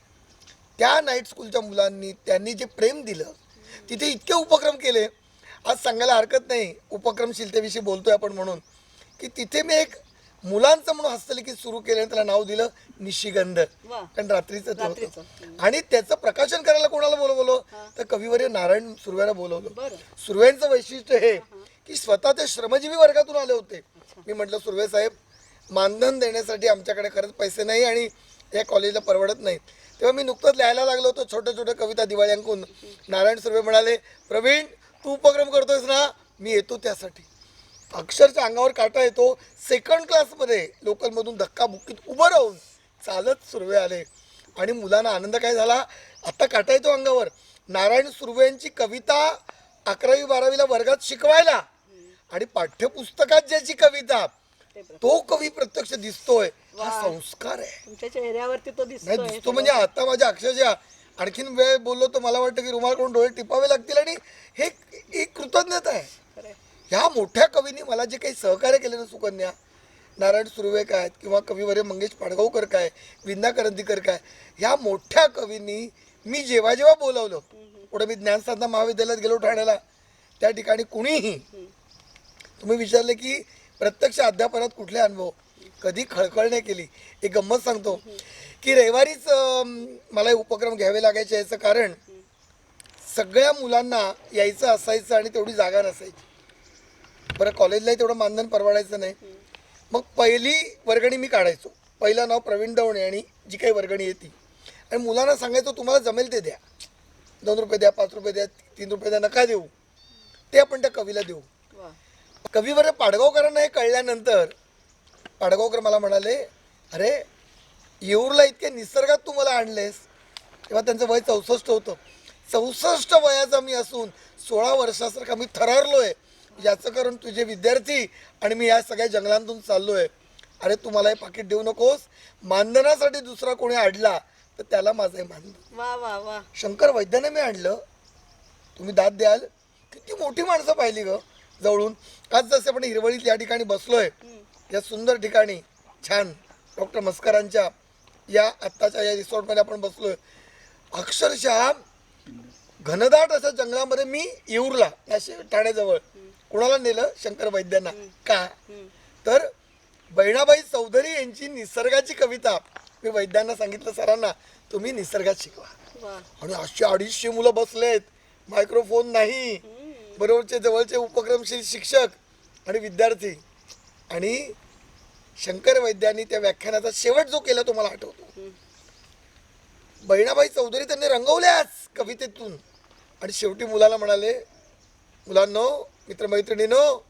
त्या नाईट स्कूलच्या मुलांनी, त्यांनी जे प्रेम दिलं, तिथे इतके उपक्रम केले. आज सांगायला हरकत नाही, उपक्रमशीलतेविषयी बोलतोय आपण म्हणून, की तिथे मी एक मुलांचं म्हणून हस्तलिखित सुरू केलं, त्याला नाव दिलं निशिगंध, कारण रात्रीचं ते होतं. आणि त्याचं प्रकाशन करायला कोणाला बोलवलं तर कविवर्य नारायण सुर्व्याला बोलवलं. सुर्व्यांचं वैशिष्ट्य हे की स्वतः ते श्रमजीवी वर्गातून आले होते. मी म्हटलं, सुर्वे साहेब, मानधन देण्यासाठी आमच्याकडे खरंच पैसे नाही आणि या कॉलेजला परवडत नाही. तेव्हा मी नुकतंच लिहायला लागलो होतो छोट्या छोट्या कविता दिवाळी अंकून. नारायण सुर्वे म्हणाले, प्रवीण तू उपक्रम करतोयस ना, मी येतो त्यासाठी. अक्षरच्या अंगावर काटा येतो. 2nd क्लासमध्ये लोकलमधून धक्काबुक्कीत उभं राहून चालत सुर्वे आले आणि मुलांना आनंद काय झाला, आता काटा येतो अंगावर. नारायण सुर्वेंची कविता 11वी-12वीला वर्गात शिकवायला आणि पाठ्यपुस्तकात ज्याची कविता तो कवी प्रत्यक्ष दिसतोय, हा संस्कार आहे. तुमच्या चेहऱ्यावरती तो नाही दिसतो, म्हणजे आता माझ्या अक्षरशः आणखीन वेळ बोललो तर मला वाटतं की रुमाल करून डोळे टिपावे लागतील. आणि हे एक कृतज्ञता आहे. ह्या मोठ्या कवींनी मला जे काही सहकार्य केले ना, सुकन्या, नारायण सुर्वे काय किंवा कविवर्य मंगेश पाडगावकर काय, विंदा करंदीकर काय, ह्या मोठ्या कवींनी मी जेव्हा जेव्हा बोलवलं, पुढे मी ज्ञानसाधना महाविद्यालयात गेलो ठाण्याला, त्या ठिकाणी कुणीही, तुम्ही विचारले की प्रत्यक्ष अध्यापनात कुठले अनुभव, कधी खळखळ नाही केली. एक गंमत सांगतो की रविवारीच मला उपक्रम घ्यावे लागायचे. याचं कारण सगळ्या मुलांना यायचं असायचं आणि तेवढी जागा नसायची. बरं, कॉलेजलाही तेवढं मानधन परवडायचं नाही. मग पहिली वर्गणी मी काढायचो, पहिलं नाव प्रवीण दवणे आणि जी काही वर्गणी येते, आणि मुलांना सांगायचो तुम्हाला जमेल ते द्या, 2 रुपये द्या, 5 रुपये द्या, 3 रुपये द्या, नका देऊ, ते आपण त्या कवीला देऊ. कविवर्य पाडगावकरांना हे कळल्यानंतर पाडगावकर मला म्हणाले, अरे येऊरला इतके निसर्गात तू मला आणलेस, तेव्हा त्यांचं वय 64 होतं, 64 वयाचा मी असून 16 वर्षासारखा मी थरारलोय. याचं कारण तुझे विद्यार्थी आणि मी या सगळ्या जंगलांतून चाललोय. अरे तू मला हे पाकिट देऊ नकोस. मानधनासाठी दुसरा कोणी आणला तर त्याला माझं हे मानधन. वा वा वा. शंकर वैद्याने मी आणलं. तुम्ही दाद द्याल. किती मोठी माणसं पाहिली ग जवळून. आज जसे आपण हिरवळीत या ठिकाणी बसलोय, या सुंदर ठिकाणी छान डॉक्टर मस्करांच्या या आत्ताच्या या रिसॉर्टमध्ये आपण बसलोय. अक्षरशः घनदाट अशा जंगलामध्ये मी येऊरला ठाण्याजवळ कुणाला नेलं? शंकर वैद्यांना. का तर बहिणाबाई चौधरी यांची निसर्गाची कविता मी वैद्यांना सांगितलं, सरांना तुम्ही निसर्गात शिकवा. आणि अशी 250 मुलं बसलेत, मायक्रोफोन नाही, बरोबरचे जवळचे उपक्रमशील शिक्षक आणि विद्यार्थी. आणि शंकर वैद्यांनी त्या व्याख्यानाचा शेवट जो केला तो मला आठवतो. बहिणाबाई चौधरी त्यांनी रंगवल्याच कवितेतून. आणि शेवटी मुलाला म्हणाले, मुलांनो, मित्रमैत्रिणींनो,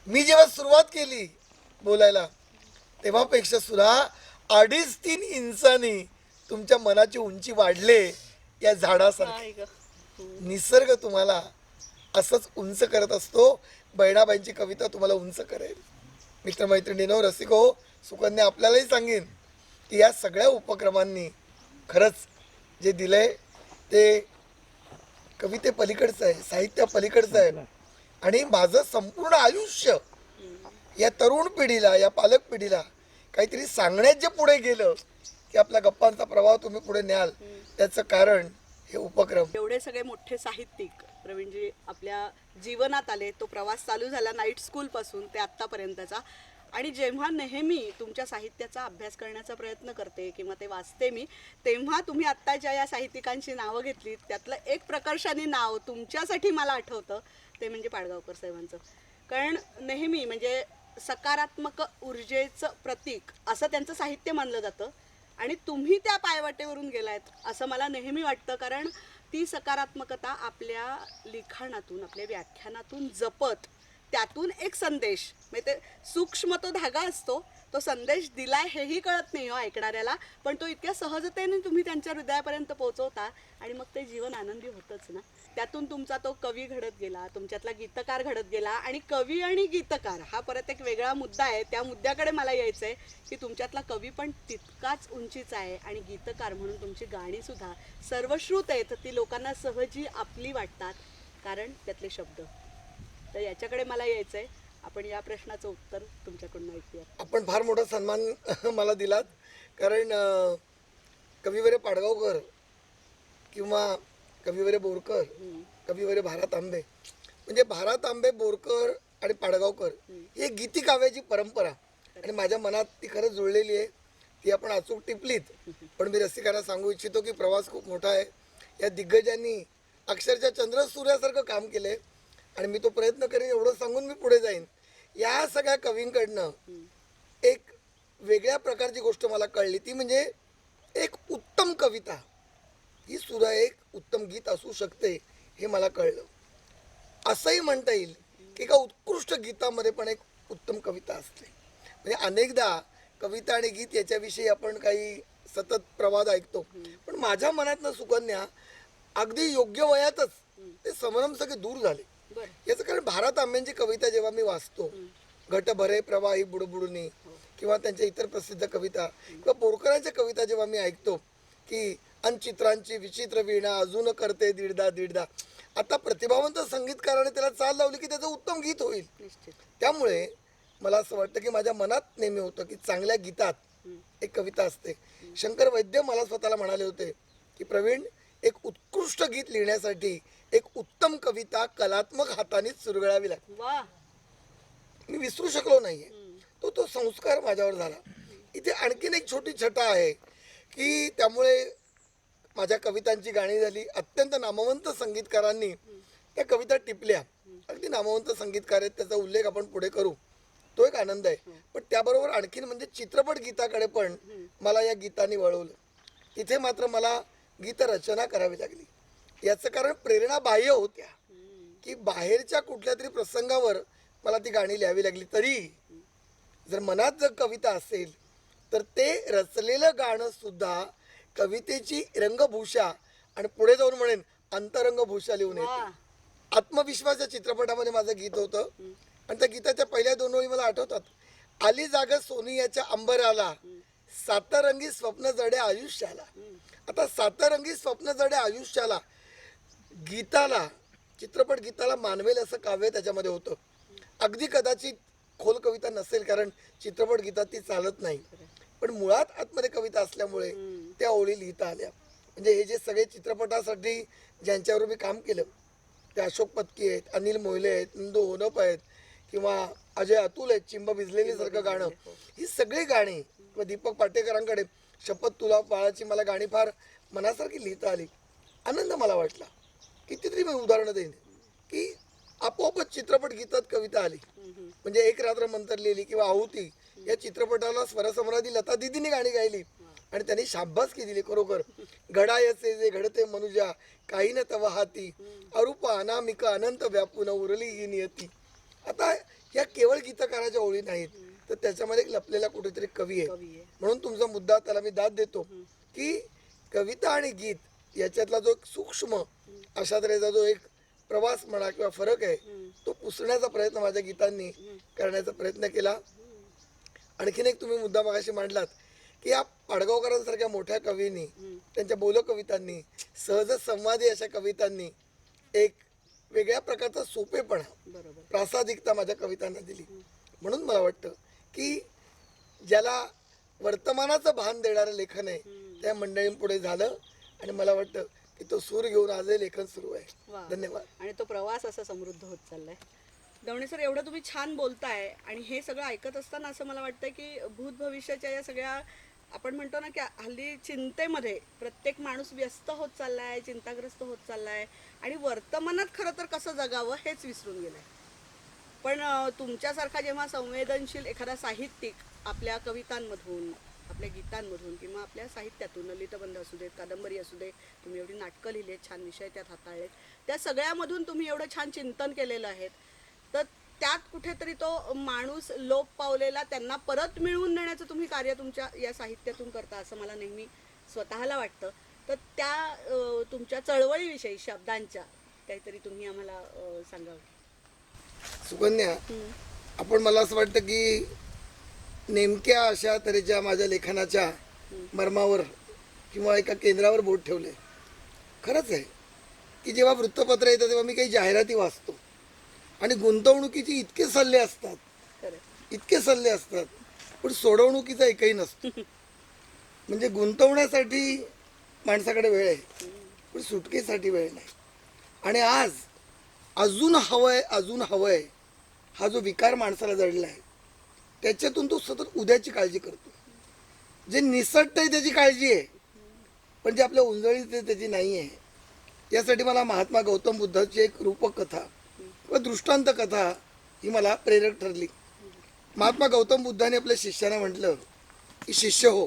मी जेव्हा सुरुवात केली बोलायला तेव्हापेक्षा सुद्धा 2.5-3 इंचांनी तुमच्या मनाची उंची वाढले या झाडासारखी. निसर्ग तुम्हाला असंच उंच करत असतो. बहिणाबाईंची कविता तुम्हाला उंच करेल. मित्रमैत्रिणींनो, रसिको, सुकन्या, आपल्यालाही सांगेन की या सगळ्या उपक्रमांनी खरंच जे दिलंय ते कविते पलीकडचं आहे, साहित्य पलीकडचं आहे. आणि माझं संपूर्ण आयुष्य या तरुण पिढीला, या पालक पिढीला काहीतरी सांगण्यात जे पुढे गेलं की आपल्या गप्पांचा प्रभाव तुम्ही पुढे न्याल, त्याचं कारण हे उपक्रम. एवढे सगळे मोठे साहित्यिक प्रवीणजी आपल्या जीवनात आले. तो प्रवास चालू झाला नाईट स्कूल पासून ते आत्तापर्यंतचा. आणि जेव्हा नेहमी तुमच्या साहित्याचा अभ्यास करण्याचा प्रयत्न करते किंवा ते वाचते मी, तेव्हा तुम्ही आत्ता ज्या या साहित्यिकांची नावं घेतलीत त्यातलं एक प्रकर्षाने नाव तुमच्यासाठी मला आठवतं ते म्हणजे पाडगावकर साहेबांचं. कारण नेहमी म्हणजे सकारात्मक ऊर्जेचं प्रतीक असं त्यांचं साहित्य मानलं जातं. आणि तुम्ही त्या पायवाटेवरून गेलायत असं मला नेहमी वाटतं. कारण ती सकारात्मकता आपल्या लिखाणातून, आपल्या व्याख्यानातून जपत त्यातून एक संदेश, म्हणजे ते सूक्ष्म तो धागा असतो, तो संदेश दिलाय हेही कळत नाही हो ऐकणाऱ्याला, पण तो इतक्या सहजतेने तुम्ही त्यांच्या हृदयापर्यंत पोहोचवता आणि मग ते जीवन आनंदी होतच ना. त्यातून तुमचा तो कवी घडत गेला, तुमच्यातला गीतकार घडत गेला. आणि कवी आणि गीतकार हा परत एक वेगळा मुद्दा आहे. त्या मुद्द्याकडे मला यायचं आहे की तुमच्यातला कवी पण तितकाच उंचीचा आहे आणि गीतकार म्हणून तुमची गाणी सुद्धा सर्वश्रुत आहेत. ती लोकांना सहजी आपली वाटतात कारण त्यातले शब्द. तर याच्याकडे मला यायचं आहे. आपण या प्रश्नाचं उत्तर तुमच्याकडून ऐकूया. आपण फार मोठा सन्मान मला दिलात. कारण कविवर्य पाडगावकर किंवा कविवर्य बोरकर, कविवर्य भारत आंबे, म्हणजे भारत आंबे, बोरकर आणि पाडगावकर ही एक गीती काव्याची परंपरा आणि माझ्या मनात ती खरंच जुळलेली आहे. ती आपण अचूक टिपलीत. पण मी रसिकांना सांगू इच्छितो की प्रवास खूप मोठा आहे. या दिग्गजांनी अक्षरशः चंद्र सूर्यासारखं काम केलंय आणि मी तो प्रयत्न करेन एवढं सांगून मी पुढे जाईन. या सगळ्या कवींकडनं एक वेगळ्या प्रकारची गोष्ट मला कळली, ती म्हणजे एक उत्तम कविता ही सुद्धा एक उत्तम गीत असू शकते हे मला कळलं. असंही म्हणता येईल की एका उत्कृष्ट गीतामध्ये पण एक उत्तम कविता असते. म्हणजे अनेकदा कविता आणि गीत याच्याविषयी आपण काही सतत प्रवाद ऐकतो, पण माझ्या मनातनं सुकन्या अगदी योग्य वयातच ते समरम सगळे दूर झाले. याचं कारण भारत आंब्यांची कविता जेव्हा मी वाचतो, घट भरे प्रवाही बुडबुडुनी, किंवा त्यांच्या इतर प्रसिद्ध कविता, किंवा बोरकरांच्या कविता जेव्हा मी ऐकतो की अनचित्रांची विचित्र वीणा अजून करते दीडदा दीडदा, आता प्रतिभावंत संगीतकाराने त्याला चाल लावली की त्याचं उत्तम गीत होईल. त्यामुळे मला असं वाटतं की माझ्या मनात नेहमी होतं की चांगल्या गीतात एक कविता असते. शंकर वैद्य मला स्वतःला म्हणाले होते की प्रवीण, एक उत्कृष्ट गीत लिहिण्यासाठी एक उत्तम कविता कलात्मक हातानेच सुरगळावी लागते. मी विसरू शकलो नाहीये. तो संस्कार माझ्यावर झाला. इथे आणखीन एक छोटी छटा आहे की त्यामुळे माझ्या कवितांची गाणी झाली. अत्यंत नामवंत संगीतकारांनी त्या कविता टिपल्या. अगदी नामवंत संगीतकार आहेत, त्याचा उल्लेख आपण पुढे करू, तो एक आनंद आहे. पण त्याबरोबर आणखीन म्हणजे चित्रपट गीताकडे पण मला या गीतांनी वळवलं. तिथे मात्र मला गीत रचना करावी लागली. याचं कारण प्रेरणा बाह्य होत्या की बाहेरच्या कुठल्या तरी प्रसंगावर मला ती गाणी लिहावी लागली. तरी जर मनात जर कविता असेल तर ते रचलेलं गाणं सुद्धा कवितेची रंगभूषा आणि पुढे जाऊन म्हणेन अंतरंग भूषा लिहून वा. येते. आत्मविश्वास या चित्रपटामध्ये माझं गीत होतं आणि त्या गीताच्या पहिल्या 2 ओळी मला आठवतात. आली जाग सोनियाच्या अंबराला, सातरंगी स्वप्न जडे आयुष्याला. आता सातरंगी स्वप्न जडे आयुष्याला गीताला, चित्रपट गीताला मानवेल असं काव्य त्याच्यामध्ये होतं. अगदी कदाचित खोल कविता नसेल कारण चित्रपट गीतात ती चालत नाही, पण मुळात आतमध्ये कविता असल्यामुळे त्या ओळी लिहिता आल्या. म्हणजे हे जे सगळे चित्रपटासाठी ज्यांच्यावर मी काम केलं ते अशोक पत्की आहेत, अनिल मोहिले आहेत, नंदू होनप आहेत किंवा अजय अतुल आहेत, चिंब भिजलेली सारखं गाणं, ही सगळी गाणी किंवा दीपक पाटेकरांकडे शपथ तुला बाळाची मला गाणी फार मनासारखी लिहिता आली. आनंद मला वाटला. कितीतरी मी उदाहरणं देईन की आपोआपच चित्रपट गीतात कविता आली. म्हणजे एक रात्र मंतर लिहिली किंवा आहुती या चित्रपटाला स्वरसम्राटी लता दिदीने गाणी गायली आणि त्यांनी शाब्बासकी दिली. खरोखर घडायचे जे घडते मनुजा काही न तव हाती, अरूप अनामिक अनंत व्यापून उरली ही नियती. आता या केवळ गीतकाराच्या ओळी नाहीत तर त्याच्यामध्ये एक लपलेला कुठेतरी कवी आहे. म्हणून तुमचा मुद्दा त्याला मी दाद देतो की कविता आणि गीत याच्यातला जो एक सूक्ष्म अशा तऱ्हेचा जो एक प्रवास म्हणा किंवा फरक आहे तो पुसण्याचा प्रयत्न माझ्या गीतांनी करण्याचा प्रयत्न केला. आणखीन एक तुम्ही मुद्दा मगाशी मांडलात की या पाडगावकरांसारख्या मोठ्या कवींनी त्यांच्या बोलकवितांनी सहज संवादी अशा कवितांनी एक वेगळ्या प्रकारचा सोपेपणा, प्रासादिकता माझ्या कवितांना दिली. म्हणून मला वाटतं की ज्याला वर्तमानाचं भान देणारं लेखन आहे त्या मंडळींपुढे झालं आणि मला वाटतं की तो सूर घेऊन आजही लेखन सुरू आहे. धन्यवाद. आणि तो प्रवास असा समृद्ध होत चाललाय. दवणे सर, एवढं तुम्ही छान बोलताय आणि हे सगळं ऐकत असताना असं मला वाटतं की भूत भविष्याच्या या सगळ्या आपण म्हणतो ना की हल्ली चिंतेमध्ये प्रत्येक माणूस व्यस्त होत चाललाय, चिंताग्रस्त होत चाललाय आणि वर्तमानात खरं तर कसं जगावं हेच विसरून गेलंय. पण तुमच्यासारखा जेव्हा संवेदनशील एखादा साहित्यिक आपल्या कवितांमधून, आपल्या गीतांमधून किंवा आपल्या साहित्यातून, ललितबंध असू देत, कादंबरी असू दे, तुम्ही एवढी नाटकं लिहिली आहेत, छान विषय त्यात हाताळलेत, त्या सगळ्यामधून तुम्ही एवढं छान चिंतन केलेलं आहे, तर त्यात कुठेतरी तो माणूस लोप पावलेला त्यांना परत मिळवून देण्याचं तुम्ही कार्य तुमच्या या साहित्यातून करता असं मला नेहमी स्वतःला वाटतं. तर त्या तुमच्या चळवळीविषयी शब्दांच्या काहीतरी तुम्ही आम्हाला सांगावं. सुकन्या, आपण मला असं वाटतं की नेमक्या अशा तऱ्हेच्या माझ्या लेखनाच्या मर्मावर किंवा एका केंद्रावर बोट ठेवले. खरंच आहे की जेव्हा वृत्तपत्र येतं तेव्हा मी काही जाहिराती वाचतो आणि गुंतवणुकीचे इतके सल्ले असतात पण सोडवणुकीचा एकही नसतो. म्हणजे गुंतवण्यासाठी माणसाकडे वेळ आहे पण सुटकेसाठी वेळ नाही. आणि आज अजून हवंय हा जो विकार माणसाला जडला आहे त्याच्यातून तो सतत उद्याची काळजी करतो. जे निसटतंय त्याची काळजी आहे पण जे आपल्या उंजळीत आहे त्याची नाही आहे. यासाठी मला महात्मा गौतम बुद्धाची एक रूपकथा किंवा दृष्टांत कथा ही मला प्रेरक ठरली. महात्मा गौतम बुद्धाने आपल्या शिष्याने म्हटलं की शिष्य हो,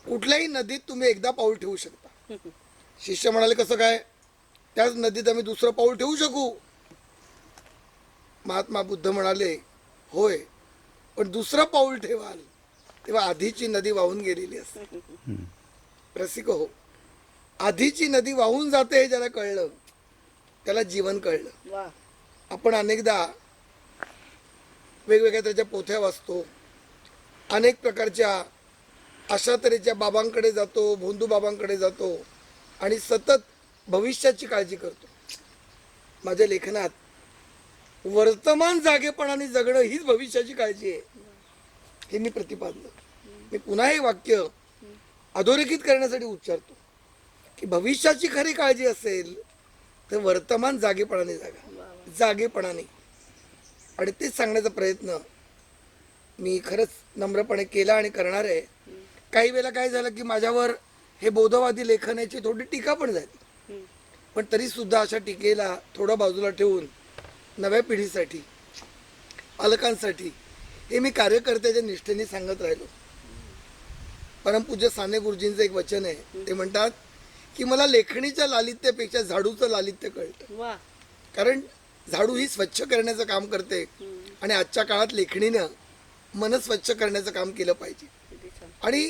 कुठल्याही नदीत तुम्ही एकदा पाऊल ठेवू शकता. शिष्य म्हणाले कसं काय? त्याच नदीत आम्ही दुसरं पाऊल ठेवू शकू? महात्मा बुद्ध म्हणाले होय, पण दुसरं पाऊल ठेवाल तेव्हा आधीची नदी वाहून गेलेली असते. रसिक हो, आधीची नदी वाहून जाते हे ज्याला कळलं त्याला जीवन कळलं. आपण अनेकदा वेगवेगळ्या त्याच्या पोथ्या वाचतो, अनेक प्रकारच्या अशा तऱ्हेच्या बाबांकडे जातो, भोंदू बाबांकडे जातो आणि सतत भविष्याची काळजी करतो. माझ्या लेखनात वर्तमान जागेपणाने जगणं हीच भविष्याची काळजी आहे हे मी प्रतिपादलं. मी पुन्हा हे वाक्य अधोरेखित करण्यासाठी उच्चारतो की भविष्याची खरी काळजी असेल तर वर्तमान जागेपणाने जागेपणाने. आणि तेच सांगण्याचा प्रयत्न मी खरंच नम्रपणे केला आणि करणार आहे. काही वेळेला काय झालं की माझ्यावर हे बोधवादी लेखनाची थोडी टीका पण झाली, पण तरी सुद्धा अशा टीकेला थोडं बाजूला ठेवून नव्या पिढीसाठी, पालकांसाठी हे मी कार्यकर्त्याच्या निष्ठेने सांगत राहिलो. परमपूज्य साने गुरुजींचं एक वचन आहे, ते म्हणतात की मला लेखणीच्या लालित्यापेक्षा झाडूचं लालित्य कळतं. कारण झाडू ही स्वच्छ करण्याचं काम करते आणि आजच्या काळात लेखणीनं मन स्वच्छ करण्याचं काम केलं पाहिजे. आणि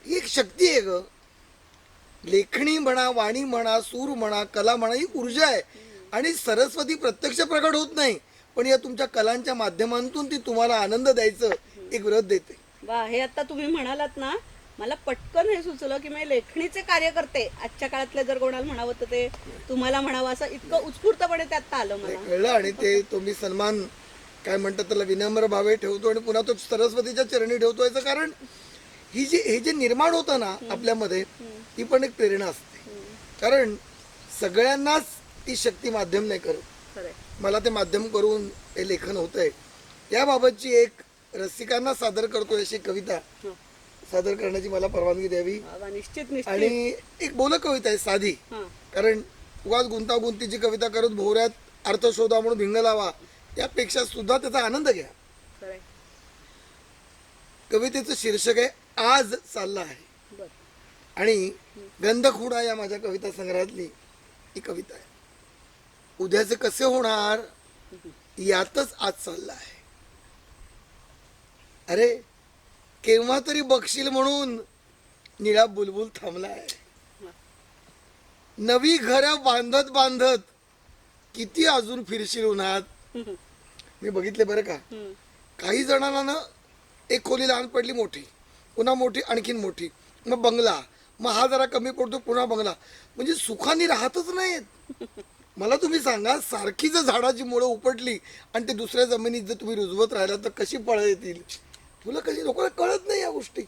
ही एक शक्ती आहे ग. लेखणी म्हणा, वाणी म्हणा, सूर म्हणा, कला म्हणा, ही ऊर्जा आहे आणि सरस्वती प्रत्यक्ष प्रकट होत नाही, पण या तुमच्या कलांच्या माध्यमातून ती तुम्हाला आनंद द्यायचं एक व्रत देते. वा, हे आता तुम्ही म्हणालात ना, मला पटकन हे सुचलं की मी लेखणीचे कार्य करते. आजच्या काळातले जर कोणाला म्हणावं तर ते तुम्हाला म्हणावं, असं इतकं उत्स्फूर्तपणे त्यात आलं ते मला. कळलं आणि ते तुम्ही सन्मान काय म्हणतात त्याला विनम्र भावे ठेवतो आणि पुन्हा तो सरस्वतीच्या चरणी ठेवतो. याचं कारण हे जे निर्माण होतं ना आपल्यामध्ये, ती पण एक प्रेरणा असते. कारण सगळ्यांनाच ती शक्ती माध्यम नाही करत. खरंय. मला ते माध्यम करून हे लेखन होतंय. याबाबतची एक रसिकांना सादर करतोय अशी कविता हं. सादर करण्याची मला परवानगी द्यावी. वा, वा, निश्चित निश्चित. आणि एक बोलक कविता आहे, साधी. हं. कारण उगाच गुंतागुंतीची कविता करत भोवऱ्यात अर्थ शोधा म्हणून भिंग लावा, यापेक्षा सुद्धा त्याचा आनंद घ्या. खरंय. कवितेचं शीर्षक आहे आज चालला आहे. बर. आणि गंधखुडा या माझ्या कविता संग्रहातली ही कविता आहे. उद्याचे कसे होणार यातच आज चालला आहे. अरे केव्हा तरी बघशील म्हणून निळा बुलबुल थांबलाय. नवी घर बांधत बांधत किती अजून फिरशील उन्हात. मी बघितले बरं का, हं. काही जणांना ना एक खोली लहान पडली, मोठी, पुन्हा मोठी, आणखीन मोठी, मग बंगला, मग हा जरा कमी पडतो, पुन्हा बंगला, म्हणजे सुखाने राहतच नाहीत. मला तुम्ही सांगा, सारखी जर झाडाची मुळं उपटली आणि ते दुसऱ्या जमिनीत जर तुम्ही रुजवत राहिला तर कशी फळं येतील? तुला कशी, लोकांना कळत नाही या गोष्टी.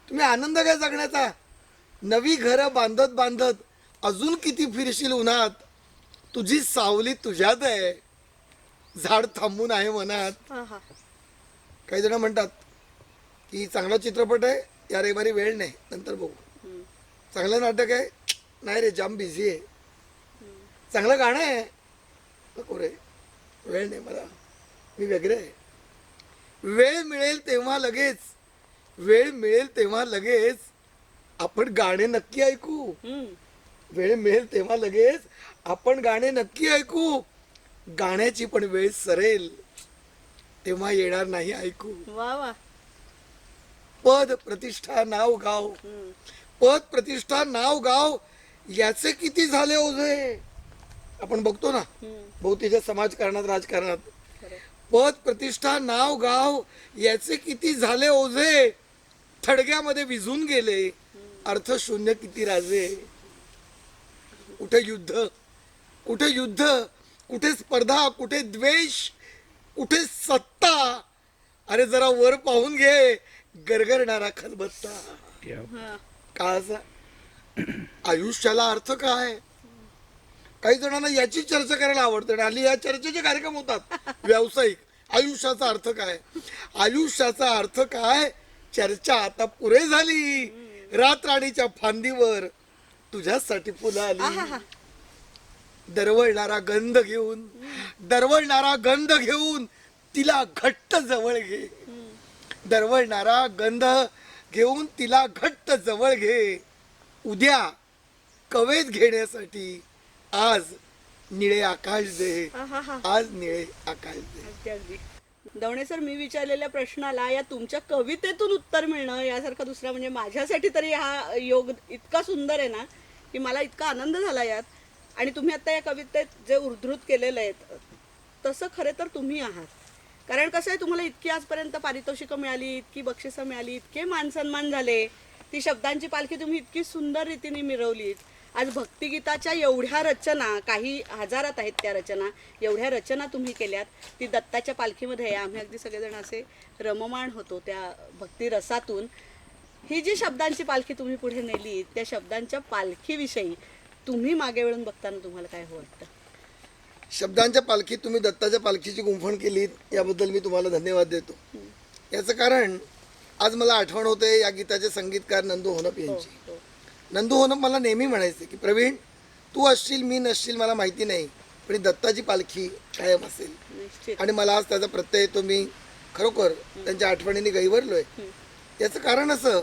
तुम्ही आनंद घ्या जगण्याचा. नवी घरं बांधत बांधत अजून किती फिरशील उन्हात. तुझी सावली तुझ्यात आहे, झाड थांबून आहे मनात. आहा. काही जण म्हणतात की चांगला चित्रपट आहे, या रविवारी वेळ नाही, नंतर बघू. हं. चांगलं नाटक आहे, नाही रे जाम बिझी आहे. चांगलं गाणं आहे, नको रे, वेळ नाही मला, मी वेगळे आहे. वेळ मिळेल तेव्हा लगेच, वेळ मिळेल तेव्हा लगेच आपण गाणे नक्की ऐकू. हं. वेळ मिळेल तेव्हा लगेच आपण गाणे नक्की ऐकू. गाण्याची पण वेळ सरेल तेव्हा येणार नाही ऐकू. वा वा. पद प्रतिष्ठा नाव गाव, हं. पद प्रतिष्ठा नाव गाव याचे किती झाले ओझे. आपण बघतो ना हं. बहुतेक समाजकारणात, राजकारणात, खरंय. पद प्रतिष्ठा नाव गाव याचे किती झाले ओझे. थडग्यामध्ये विझून गेले अर्थ शून्य किती राजे. कुठे युद्ध, कुठे युद्ध, कुठे स्पर्धा, कुठे द्वेष, कुठे सत्ता. अरे जरा वर पाहून घे गरगरणारा खलबत्ता. हां. काळाचा आयुष्याला अर्थ काय. काही जणांना याची चर्चा करायला आवडते. हल्ली या चर्चेचे कार्यक्रम होतात व्यावसायिक. आयुष्याचा अर्थ काय, आयुष्याचा अर्थ काय, चर्चा आता पुरे झाली. रातराणीच्या फांदीवर तुझ्यासाठी फुलं आली. दरवळणारा गंध घेऊन, दरवळणारा गंध घेऊन तिला घट्ट जवळ घे. दरवळणारा गंध घेऊन तिला घट्ट जवळ घे. उद्या कवेत घेण्यासाठी आज निळे आकाश दे, आहाहा. आज निळे आकाश दे. अगदी अगदी. दवणे सर, मी विचारलेल्या प्रश्नाला या तुमच्या कवितेतून उत्तर मिळणं यासारखा दुसरा म्हणजे माझ्यासाठी तरी हा योग इतका सुंदर आहे ना की मला इतका आनंद झाला यात. आणि तुम्ही आता या कवितेत जे उद्धृत केलेलं आहे तसं खरे तर तुम्ही आहात. कारण कसं आहे, तुम्हाला इतकी आजपर्यंत पारितोषिकं मिळाली, इतकी बक्षिसं मिळाली, इतके मानसन्मान झाले, ती शब्दांची पालखी तुम्ही इतकी सुंदर रीतीने मिरवलीत. आज भक्तिगीताच्या एवढ्या रचना, काही हजारात आहेत त्या रचना, एवढ्या रचना तुम्ही केल्यात. ती दत्ताच्या पालखीमध्ये आम्ही अगदी सगळेजण असे रममाण होतो त्या भक्ती रसातून. ही जी शब्दांची पालखी तुम्ही पुढे नेली, त्या शब्दांच्या पालखीविषयी तुम्ही मागे वळून बघताना तुम्हाला काय वाटतं? शब्दांच्या पालखीत तुम्ही दत्ताच्या पालखीची गुंफण केली, याबद्दल मी तुम्हाला धन्यवाद देतो. याचं कारण आज मला आठवण होते या गीताचे संगीतकार नंदू होनप यांची. हो. नंदू होनप मला नेहमी म्हणायचे की प्रवीण, तू असशील मी नसशील मला माहिती नाही, पण ही दत्ताची पालखी कायम असेल. निश्चित. आणि मला आज त्याचा प्रत्यय येतो. मी खरोखर त्यांच्या आठवणीने गैवरलोय. याचं कारण असं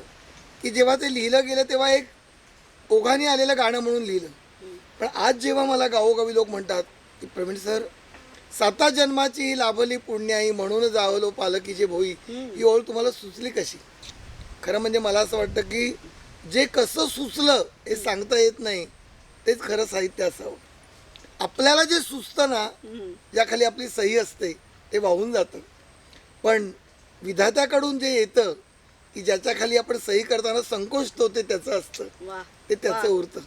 की जेव्हा ते लिहिलं गेलं तेव्हा एक ओघाने आलेलं गाणं म्हणून लिहिलं. पण आज जेव्हा मला गावोगावी लोक म्हणतात की प्रवीण सर, साता जन्माची लाभली पुण्याई म्हणून जावलो पालकीचे भोई, ही ओळ तुम्हाला सुचली कशी. खरं म्हणजे मला असं वाटतं की जे कसं सुचलं हे सांगता येत नाही, तेच खरं साहित्य असावं. आपल्याला जे सुचतं ना, ज्याखाली आपली सही असते ते वाहून जातं. पण विधात्याकडून जे येतं की ज्याच्या खाली आपण सही करताना संकोचतो ते त्याचं असतं, वा ते त्याचं उरतं.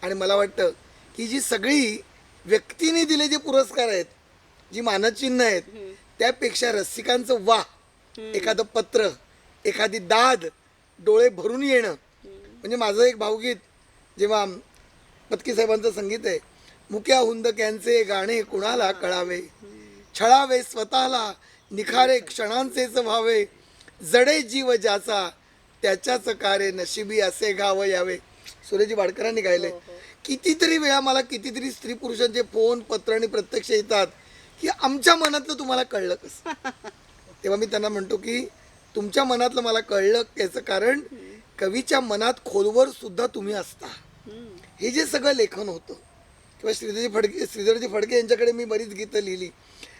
आणि मला वाटतं की जी सगळी व्यक्तीने दिले जे पुरस्कार आहेत, जी मानचिन्ह आहेत, त्यापेक्षा रसिकांचं वा, एखादं पत्र, एखादी दाद, डोळे भरून येणं. म्हणजे माझं एक भावगीत जेव्हा पत्की साहेबांचं संगीत आहे, मुक्या हुंदक्यांचे गाणे कुणाला कळावे, छळावे स्वतःला निखारे क्षणांचेच व्हावे, जडे जीव ज्याचा त्याच्याच कार्य नशिबी असे गाव यावे. सुरेजी वाडकरांनी गायले. कितीतरी वेळा मला कितीतरी स्त्री पुरुषांचे फोन, पत्र आणि प्रत्यक्ष येतात की आमच्या मनातलं तुम्हाला कळलं कसं. तेव्हा मी त्यांना म्हणतो की तुमच्या मनातलं मला कळलं याचं कारण कवीच्या मनात खोलवर सुद्धा तुम्ही असता. हे जे सगळं लेखन होतं, किंवा श्रीधरजी फडके यांच्याकडे मी बरीच गीतं लिहिली.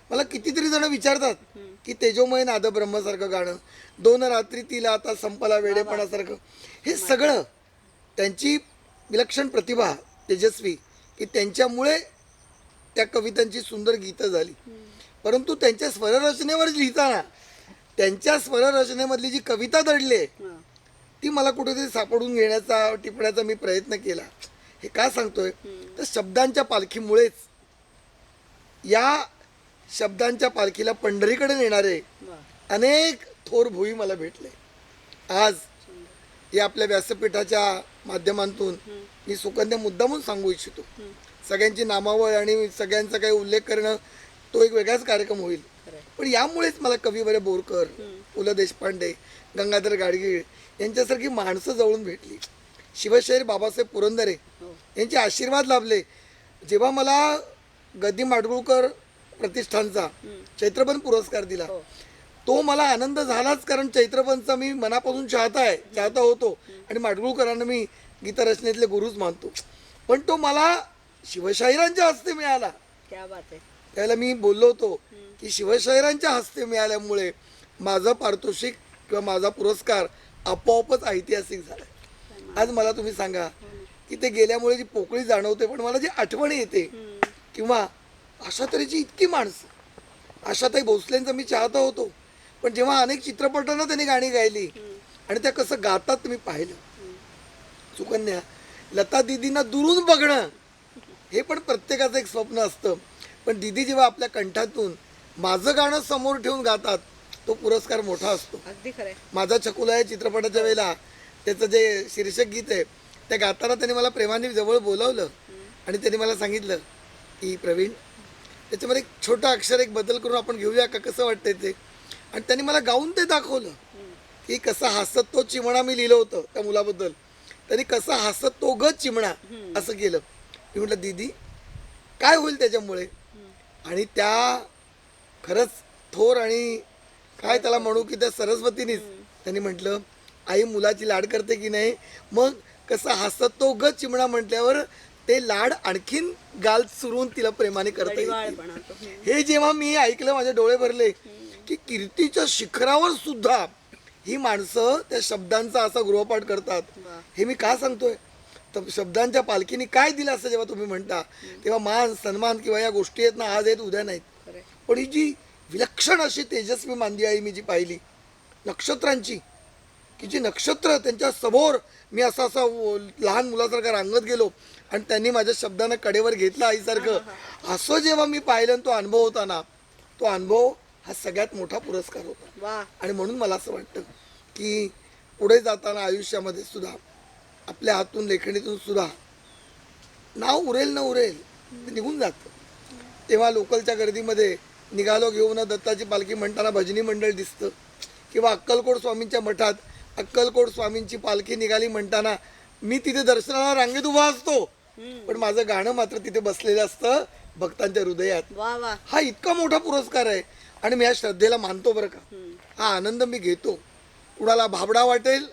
मला कितीतरी जण विचारतात की तेजोमय नाद ब्रह्मसारखं गाणं, दोन रात्री तिला आता संपला वेडेपणासारखं, हे सगळं त्यांची विलक्षण प्रतिभा, तेजस्वी, की त्यांच्यामुळे त्या कवितांची सुंदर गीतं झाली. परंतु त्यांच्या स्वररचनेवर लिहिताना त्यांच्या स्वररचनेमधली जी कविता दडली आहे ती मला कुठेतरी सापडून घेण्याचा, टिपण्याचा मी प्रयत्न केला. हे का सांगतोय तर शब्दांच्या पालखीमुळेच, या शब्दांच्या पालखीला पंढरीकडे नेणारे अनेक थोर भुई मला भेटले. आज या आपल्या व्यासपीठाच्या माध्यमातून मी सुकन्या मुद्दामून सांगू इच्छितो. सगळ्यांची नामावळ आणि सगळ्यांचा काही उल्लेख करणं तो एक वेगळाच कार्यक्रम होईल. पण यामुळेच मला कविवर्य बोरकर, पु ल देशपांडे, गंगाधर गाडगीळ यांच्यासारखी माणसं जवळून भेटली. शिवशाहीर बाबासाहेब पुरंदरे यांचे आशीर्वाद लाभले. जेव्हा मला गदी माडगुळकर प्रतिष्ठानचा चैत्रबन पुरस्कार दिला, तो मला आनंद झालाच, कारण चैत्रबनचा मी मनापासून चाहता होतो आणि माडगुळकरांना मी गीतरचनेतले गुरुच मानतो. पण तो मला शिवशाहिरांच्या हस्ते मिळाला. क्या बात आहे. त्यावेळेला मी बोललो होतो की शिवशाहिरांच्या हस्ते मिळाल्यामुळे माझं पारितोषिक किंवा माझा पुरस्कार आपोआपच ऐतिहासिक झाला. आज मला तुम्ही सांगा की ते गेल्यामुळे जी पोकळी जाणवते, पण मला जी आठवण येते, किंवा अशा तऱ्हेची इतकी माणसं, आशाताई भोसलेंचा मी चाहता होतो, पण जेव्हा अनेक चित्रपटांना त्यांनी गाणी गायली आणि त्या कसं गातात मी पाहिलं. सुकन्या, लता दीदींना दुरून बघणं हे पण प्रत्येकाचं एक स्वप्न असतं. पण दीदी जेव्हा आपल्या कंठातून माझं गाणं समोर ठेवून गातात, तो पुरस्कार मोठा असतो. अगदी खरंय. माझा छकुला या चित्रपटाच्या वेळेला त्याचं जे शीर्षक गीत आहे त्या गाताना त्यांनी मला प्रेमाने जवळ बोलावलं आणि त्यांनी मला सांगितलं की प्रवीण, त्याच्यामध्ये एक छोटा अक्षर एक बदल करून आपण घेऊया का, कसं वाटतंय ते. आणि त्यांनी मला गाऊन ते दाखवलं की कसं हसत तो चिमणा, मी लिहिलं होतं त्या मुलाबद्दल, त्यांनी कसं हसत तो ग चिमणा असं केलं. मी म्हटलं दीदी काय होईल त्याच्यामुळे. आणि त्या खरंच थोर आणि काय त्याला म्हणू की त्या सरस्वतीनीच त्यांनी म्हटलं, आई मुलाची लाड करते की नाही, मग कसं हसत तो ग चिमणा म्हटल्यावर ते लाड आणखीन गाल सुरून तिला प्रेमाने करता येईल. हे जेव्हा मी ऐकलं माझे डोळे भरले की कीर्तीच्या शिखरावर सुद्धा ही माणसं त्या शब्दांचा असा गृहपाठ करतात. हे मी का सांगतोय तर शब्दांच्या पालखीने काय दिलं असं जेव्हा तुम्ही म्हणता, तेव्हा मान सन्मान किंवा या गोष्टी आहेत ना, आज आहेत उद्या नाहीत. पण ही जी विलक्षण अशी तेजस्वी मांदी आई मी जी पाहिली नक्षत्रांची, की जी नक्षत्र त्यांच्या समोर मी असा लहान मुलासारखा रांगत गेलो आणि त्यांनी माझ्या शब्दांना कडेवर घेतलं आईसारखं, असं जेव्हा मी पाहिलं आणि तो अनुभव होता ना, तो अनुभव हा सगळ्यात मोठा पुरस्कार होता. आणि म्हणून मला असं वाटतं की पुढे जाताना आयुष्यामध्ये सुद्धा आपल्या हातून, लेखणीतून सुद्धा नाव उरेल न उरेल ते निघून जातं. तेव्हा लोकलच्या गर्दीमध्ये निघालो घेऊन दत्ताची पालखी म्हणताना भजनी मंडळ दिसतं, किंवा अक्कलकोट स्वामींच्या मठात अक्कलकोट स्वामींची पालखी निघाली म्हणताना मी तिथे दर्शनाला रांगेत उभा असतो, पण माझं गाणं मात्र तिथे बसलेलं असतं भक्तांच्या हृदयात. हा इतका मोठा पुरस्कार आहे आणि मी या श्रद्धेला मानतो बरं का. हा आनंद मी घेतो. कुणाला भाबडा वाटेल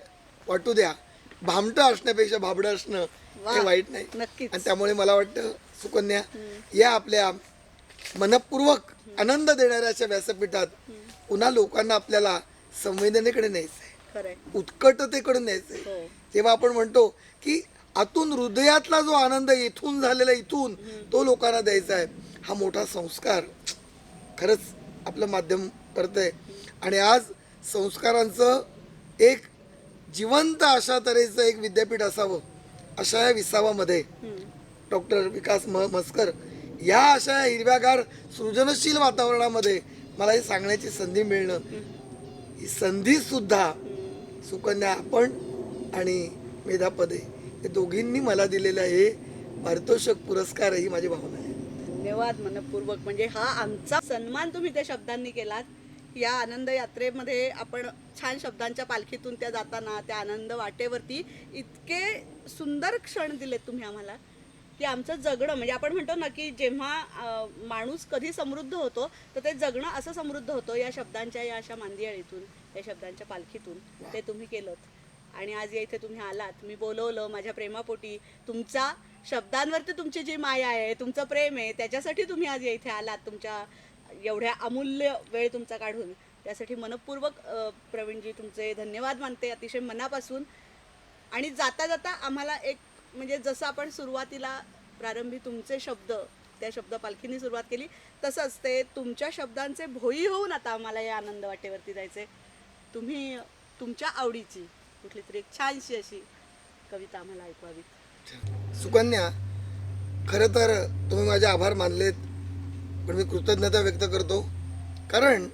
वाटू द्या, भामटं असण्यापेक्षा भाबडं असणं हे वाईट नाही. आणि त्यामुळे मला वाटतं सुकन्या, या आपल्या मनपूर्वक आनंद देणाऱ्या अशा व्यासपीठात पुन्हा लोकांना आपल्याला संवेदनेकडे न्यायचं आहे. खरंय. उत्कटतेकडून न्यायचंय. हो. जेव्हा आपण म्हणतो की आतून हृदयातला जो आनंद इथून झालेला इथून तो लोकांना द्यायचा आहे, हा मोठा संस्कार खरंच आपलं माध्यम करतंय. आणि आज संस्कारांचं एक जिवंत अशा तऱ्हेचं एक विद्यापीठ असावं, अशा या विसावामध्ये डॉक्टर विकास मस्कर या अशा हिरव्यागार सृजनशील वातावरणामध्ये मला हे सांगण्याची संधी मिळणं, ही संधी सुद्धा सुकन्या आपण आणि मेधापदे हे दोघींनी मला दिलेला हे पारितोषिक पुरस्कार ही माझी भावना आहे. धन्यवाद मनपूर्वक. म्हणजे हा आमचा सन्मान तुम्ही त्या शब्दांनी केलात. या आनंद यात्रेमध्ये आपण छान शब्दांच्या पालखीतून त्या जाताना त्या आनंद वाटेवरती इतके सुंदर क्षण दिलेत तुम्ही आम्हाला की आमचं जगणं, म्हणजे आपण म्हणतो ना की जेव्हा माणूस कधी समृद्ध होतो तर ते जगणं असं समृद्ध होतं या शब्दांच्या, या अशा मांदियाळीतून, या शब्दांच्या पालखीतून ते तुम्ही केलं. आणि आज या इथे तुम्ही आलात, मी बोलवलं माझ्या प्रेमापोटी. तुमचा शब्दांवरती तुमची जी माया आहे, तुमचं प्रेम आहे, त्याच्यासाठी तुम्ही आज या इथे आलात. तुमच्या एवढ्या अमूल्य वेळ तुमचा काढून त्यासाठी मनपूर्वक प्रवीणजी तुमचे धन्यवाद मानते अतिशय मनापासून. आणि जाता जाता आम्हाला एक, म्हणजे जसं आपण सुरुवातीला प्रारंभी तुमचे शब्द, त्या शब्द पालखीने सुरुवात केली, तसंच ते तुमच्या शब्दांचे भोई होऊन आता आम्हाला या आनंद वाटेवरती जायचे. तुम्ही तुमच्या आवडीची कुठली तरी एक छानशी अशी कविता आम्हाला ऐकवावी. सुकन्या, खरं तर तुम्ही माझे आभार मानलेत, पण मी कृतज्ञता व्यक्त करतो. कारण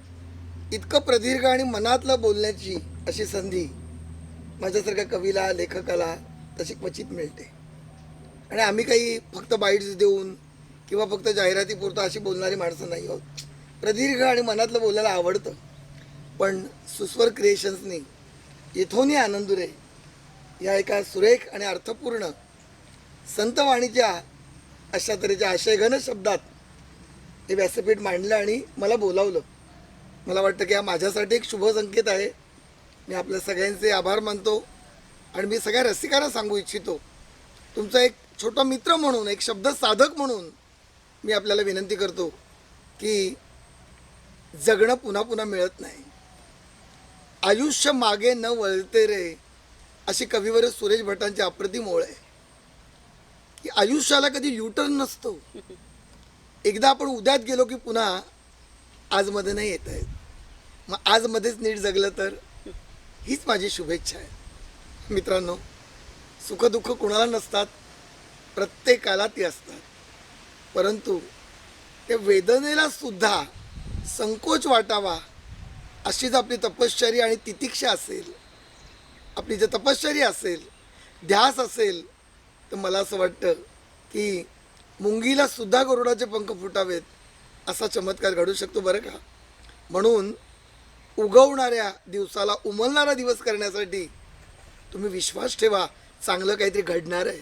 इतकं प्रदीर्घ आणि मनातलं बोलण्याची अशी संधी माझ्यासारख्या कवीला, लेखकाला तशी क्वचित मिळते. आणि आम्ही काही फक्त बाईट्स देऊन किंवा फक्त जाहिरातीपुरतं अशी बोलणारी माणसं नाही आहोत. प्रदीर्घ आणि मनातलं बोलायला आवडतं. पण सुस्वर क्रिएशन्सनी येथोनी आनंदुरे या एका सुरेख आणि अर्थपूर्ण संतवाणीच्या अशा तऱ्हेच्या आशयघन शब्दात हे व्यासपीठ मांडलं आणि मला बोलावलं. मला वाटतं की हा माझ्यासाठी एक शुभ संकेत आहे. मी आपल्या सगळ्यांचे आभार मानतो. आणि मी सगळ्या रसिकांना सांगू इच्छितो, तुमचा एक छोटा मित्र म्हणून, एक शब्द साधक म्हणून मी आपल्याला विनंती करतो की जगणं पुन्हा पुन्हा मिळत नाही. आयुष्य मागे न वळते रे, अशी कविवर सुरेश भटांची अप्रतिम ओळ आहे की आयुष्याला कधी युटर्न नसतो. एकदा आपण उद्यात गेलो की पुन्हा आजमध्ये नाही येत आहेत. मग आजमध्येच नीट जगलं तर हीच माझी शुभेच्छा आहे. मित्रांनो, सुखदुःख कुणाला नसतात, प्रत्येकाला ती असतात. परंतु त्या वेदनेला सुद्धा संकोच वाटावा अशीच आपली तपश्चर्या आणि तितिक्षा असेल, आपली जर तपश्चर्या असेल, ध्यास असेल, तर मला असं वाटतं की मुंगीला सुद्धा गरुडाचे पंख फुटावेत असा चमत्कार घडू शकतो बरं का. म्हणून उगवणाऱ्या दिवसाला उमलणारा दिवस करण्यासाठी तुम्ही विश्वास ठेवा, चांगलं काहीतरी घडणार आहे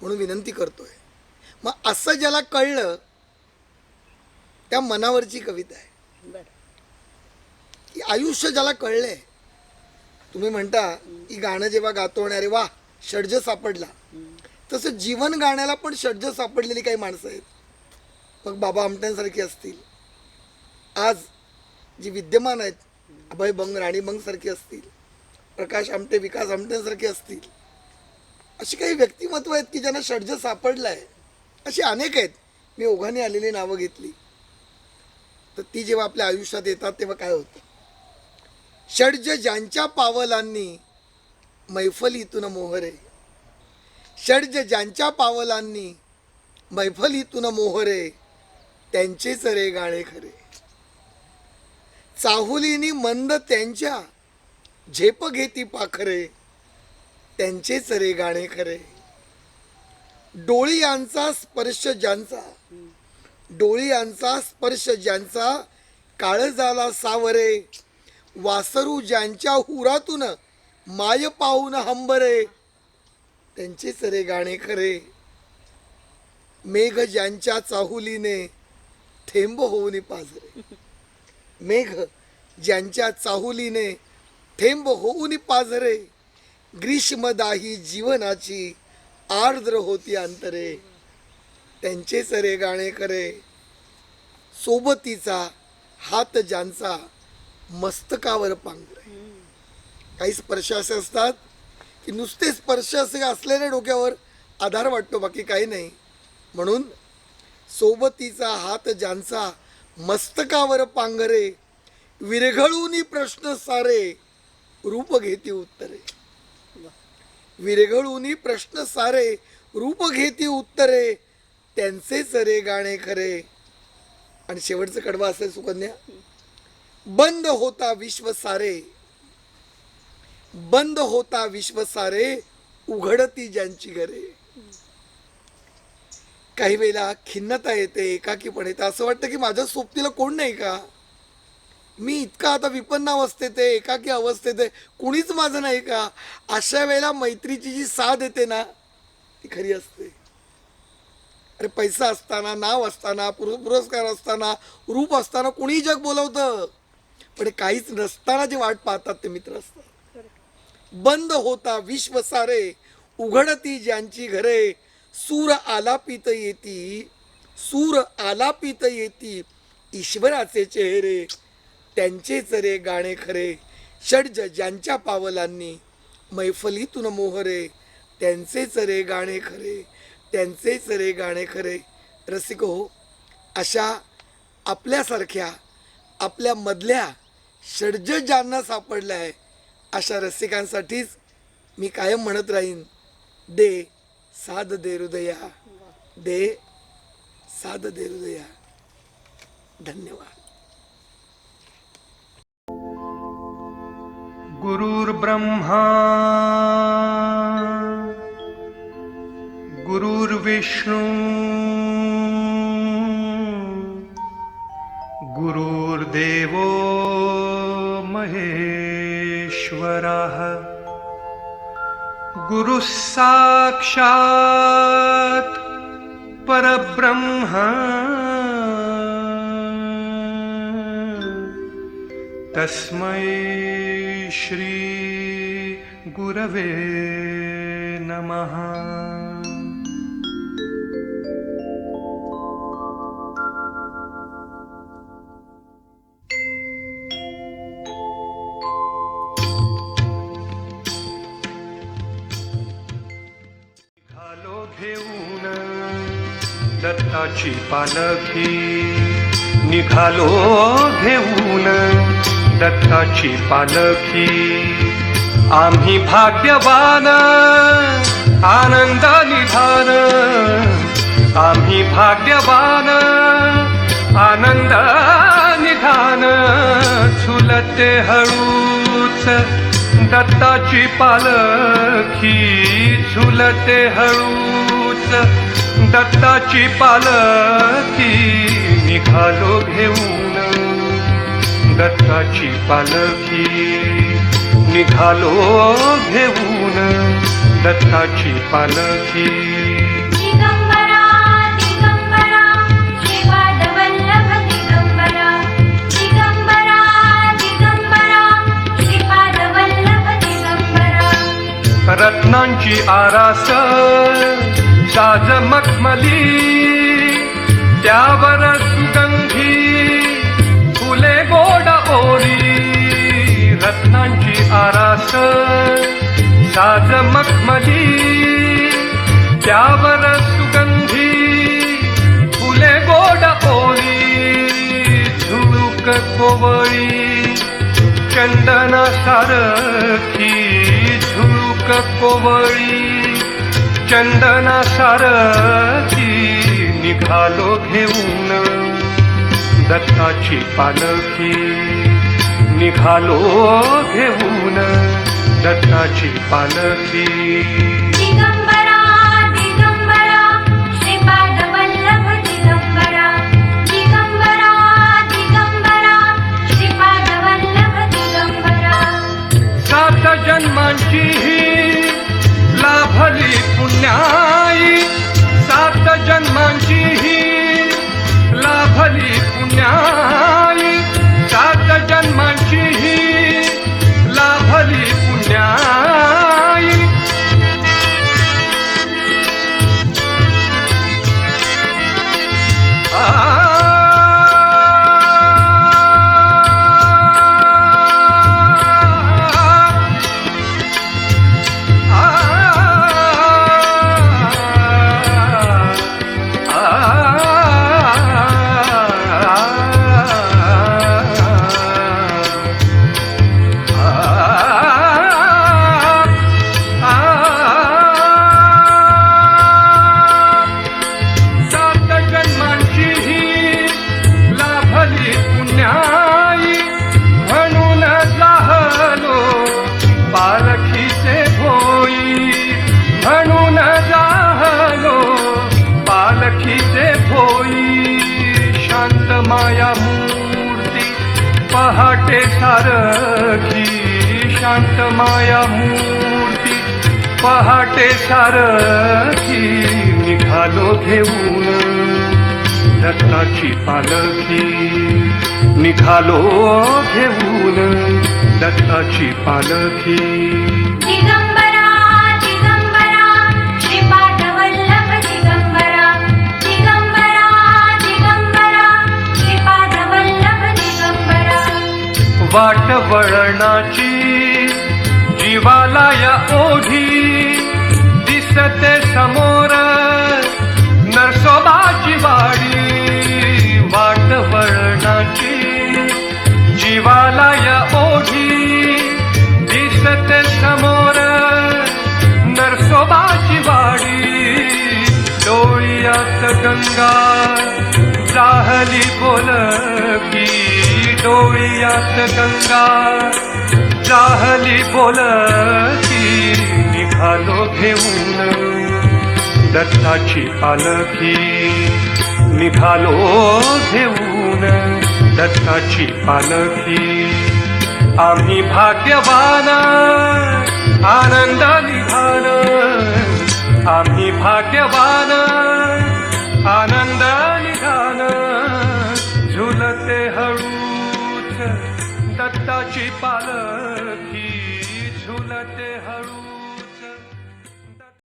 म्हणून विनंती करतोय. मग असं ज्याला कळलं त्या मनावरची कविता आहे की आयुष्य ज्याला कळलंय. तुम्ही म्हणता की गाणं जेव्हा गातो आणि अरे वा षड्ज सापडला, तसं जीवन गाण्याला पण षड्ज सापडलेली काही माणसं आहेत. मग बाबा आमट्यांसारखी असतील, आज जी विद्यमान आहेत, अभय बंग, राणी बंग सारखी असतील, प्रकाश आमटे, विकास आमटेंसारखे असतील, अशी काही व्यक्तिमत्व आहेत की ज्यांना षड्ज सापडलं आहे. अशी अनेक आहेत. मी ओघाने आलेली नावं घेतली तर ती जेव्हा आपल्या आयुष्यात येतात तेव्हा काय होतं. षड्ज ज्यांच्या पावलांनी मैफलीतून मोहरे, षड्ज ज्यांच्या पावलांनी मैफलीतून मोहरे, त्यांचेच रे गाणे खरे. चाहुलीनी मंद त्यांच्या झेप घेती पाखरे, त्यांचेच रे गाणे खरे. डोळी यांचा स्पर्श ज्यांचा, डोळी यांचा स्पर्श ज्यांचा, काळजाला सावरे. वासरू ज्यांच्या हुरातून माय पाहून हंबरे, त्यांचेच रे गाणे खरे. मेघ ज्यांच्या चाहुलीने थेंब होऊन पाझरे, मेघ ज्यांच्या चाहुलीने थेंब होऊन पाझरे. ग्रीष्मदाही जीवनाची आर्द्र होती अंतरे, त्यांचेच रे गाणे खरे. सोबतीचा हात ज्यांचा मस्तकावर पांघरे, काही स्पर्श असे असतात की नुसते स्पर्श असे असल्याने डोक्यावर आधार वाटतो, बाकी काही नाही. म्हणून सोबतीचा हात ज्यांचा मस्तकावर पांघरे, विरघळूनी प्रश्न सारे रूप घेती उत्तरे. विरघळूनी प्रश्न सारे रूप घेती उत्तरे, त्यांचेच रे गाणे खरे. आणि शेवटचं कडवं असेल सुकन्या, बंद होता विश्व सारे, बंद होता विश्व सारे, उघडती ज्यांची घरे. काही वेळेला खिन्नता येते, एकाकीपण येते, असं वाटतं की माझ्या सोबतीला कोण नाही का, मी इतका आता विपन्न अवस्थेत आहे, एकाकी अवस्थेत आहे, कुणीच माझं नाही का. अशा वेळेला मैत्रीची जी साथ येते ना ती खरी असते. अरे पैसा असताना, नाव असताना, पुरस्कार असताना, रूप असताना कुणीही जग बोलवतं, पण काहीच नसताना जे वाट पाहतात ते मित्र असतात. बंद होता विश्व सारे, उघडती ज्यांची घरे, सूर आलापित येती, सूर आलापित येती, ईश्वराचे चेहरे, त्यांचेच रे गाणे खरे. षड्ज ज्यांच्या पावलांनी, मैफलीतून मोहरे, त्यांचेच रे गाणे खरे, त्यांचेच रे गाणे खरे. रसिको, अशा आपल्यासारख्या आपल्या मधल्या षड्ज ज्यांना सापडल्या आहे अशा रसिकांसाठीच मी कायम म्हणत राहीन, दे साध दे हृदया, दे साध दे हृदया. धन्यवाद. गुरुर्ब्रह्मा गुरुर्विष्णू गुरुर्देवो महेश्वरः, गुरुः साक्षात् परब्रह्म, तस्मै श्री गुरवे नमः. निघालो घेऊन दत्ताची पालखी, निघालो घेऊन दत्ताची पालखी. आम्ही भाग्यवान आनंद निधान, आम्ही भाग्यवान आनंद निधान. झुलते हळूच दत्ताची पालखी, झुलते हळूच दत्ताची पालखी. निघालो घेऊन दत्ताची पालखी, निघालो घेऊन दत्ताची पालखी. दिगंबरा दिगंबरा श्रीपादवल्लभ दिगंबरा, दिगंबरा दिगंबरा श्रीपादवल्लभ दिगंबरा. रत्नांची आरास साज मखमली, त्यावर सुगंधी फुले गोड ओरी. रत्नांची आरास साज मखमली, त्यावर सुगंधी फुले गोड ओरी. झुळूक कोवळी चंदना सारखी, झुळूक कोवळी चंदना सारखी. निघालो घेऊन दत्ताची पालखी, निघालो घेऊन दत्ताची पालखी. दिगंबरा दिगंबरा श्रीपादवल्लभ दिगंबरा, दिगंबरा दिगंबरा श्रीपादवल्लभ दिगंबरा. सात जन्मांची ही लाभली पुण्याई, सात जन्मांची ही लाभली पुण्याई. सात जन्मांची ही लाभली पुण्याई. पहाटे सारखी शांत माया मूर्ती, पहाटे सारखी निघालो घेऊन दत्ताची पालखी, निघालो घेऊन दत्ताची पालखी. दिगंबरा दिगंबरा श्रीपाद वल्लभ दिगंबरा, दिगंबरा दिगंबरा श्रीपाद वल्लभ दिगंबरा. वाट वळणाची जीवाला या ओढी, दिसते समोर नरसोबाची वाडी. वाट वळणाची जीवाला या ओढी, दिसते समोर नरसोबाची वाडी. डोळ्यात गंगा जाहली बोलकी, डोळ्यात गंगा जाहली बोलकी. निघालो घेऊन दत्ताची पालखी, निघालो घेऊन दत्ताची पालखी. आम्ही भाग्यवान आनंद निघाल, आम्ही भाग्यवान आनंद निघाल. झुलते हळूच दत्ताची पालखी, झुलते हळू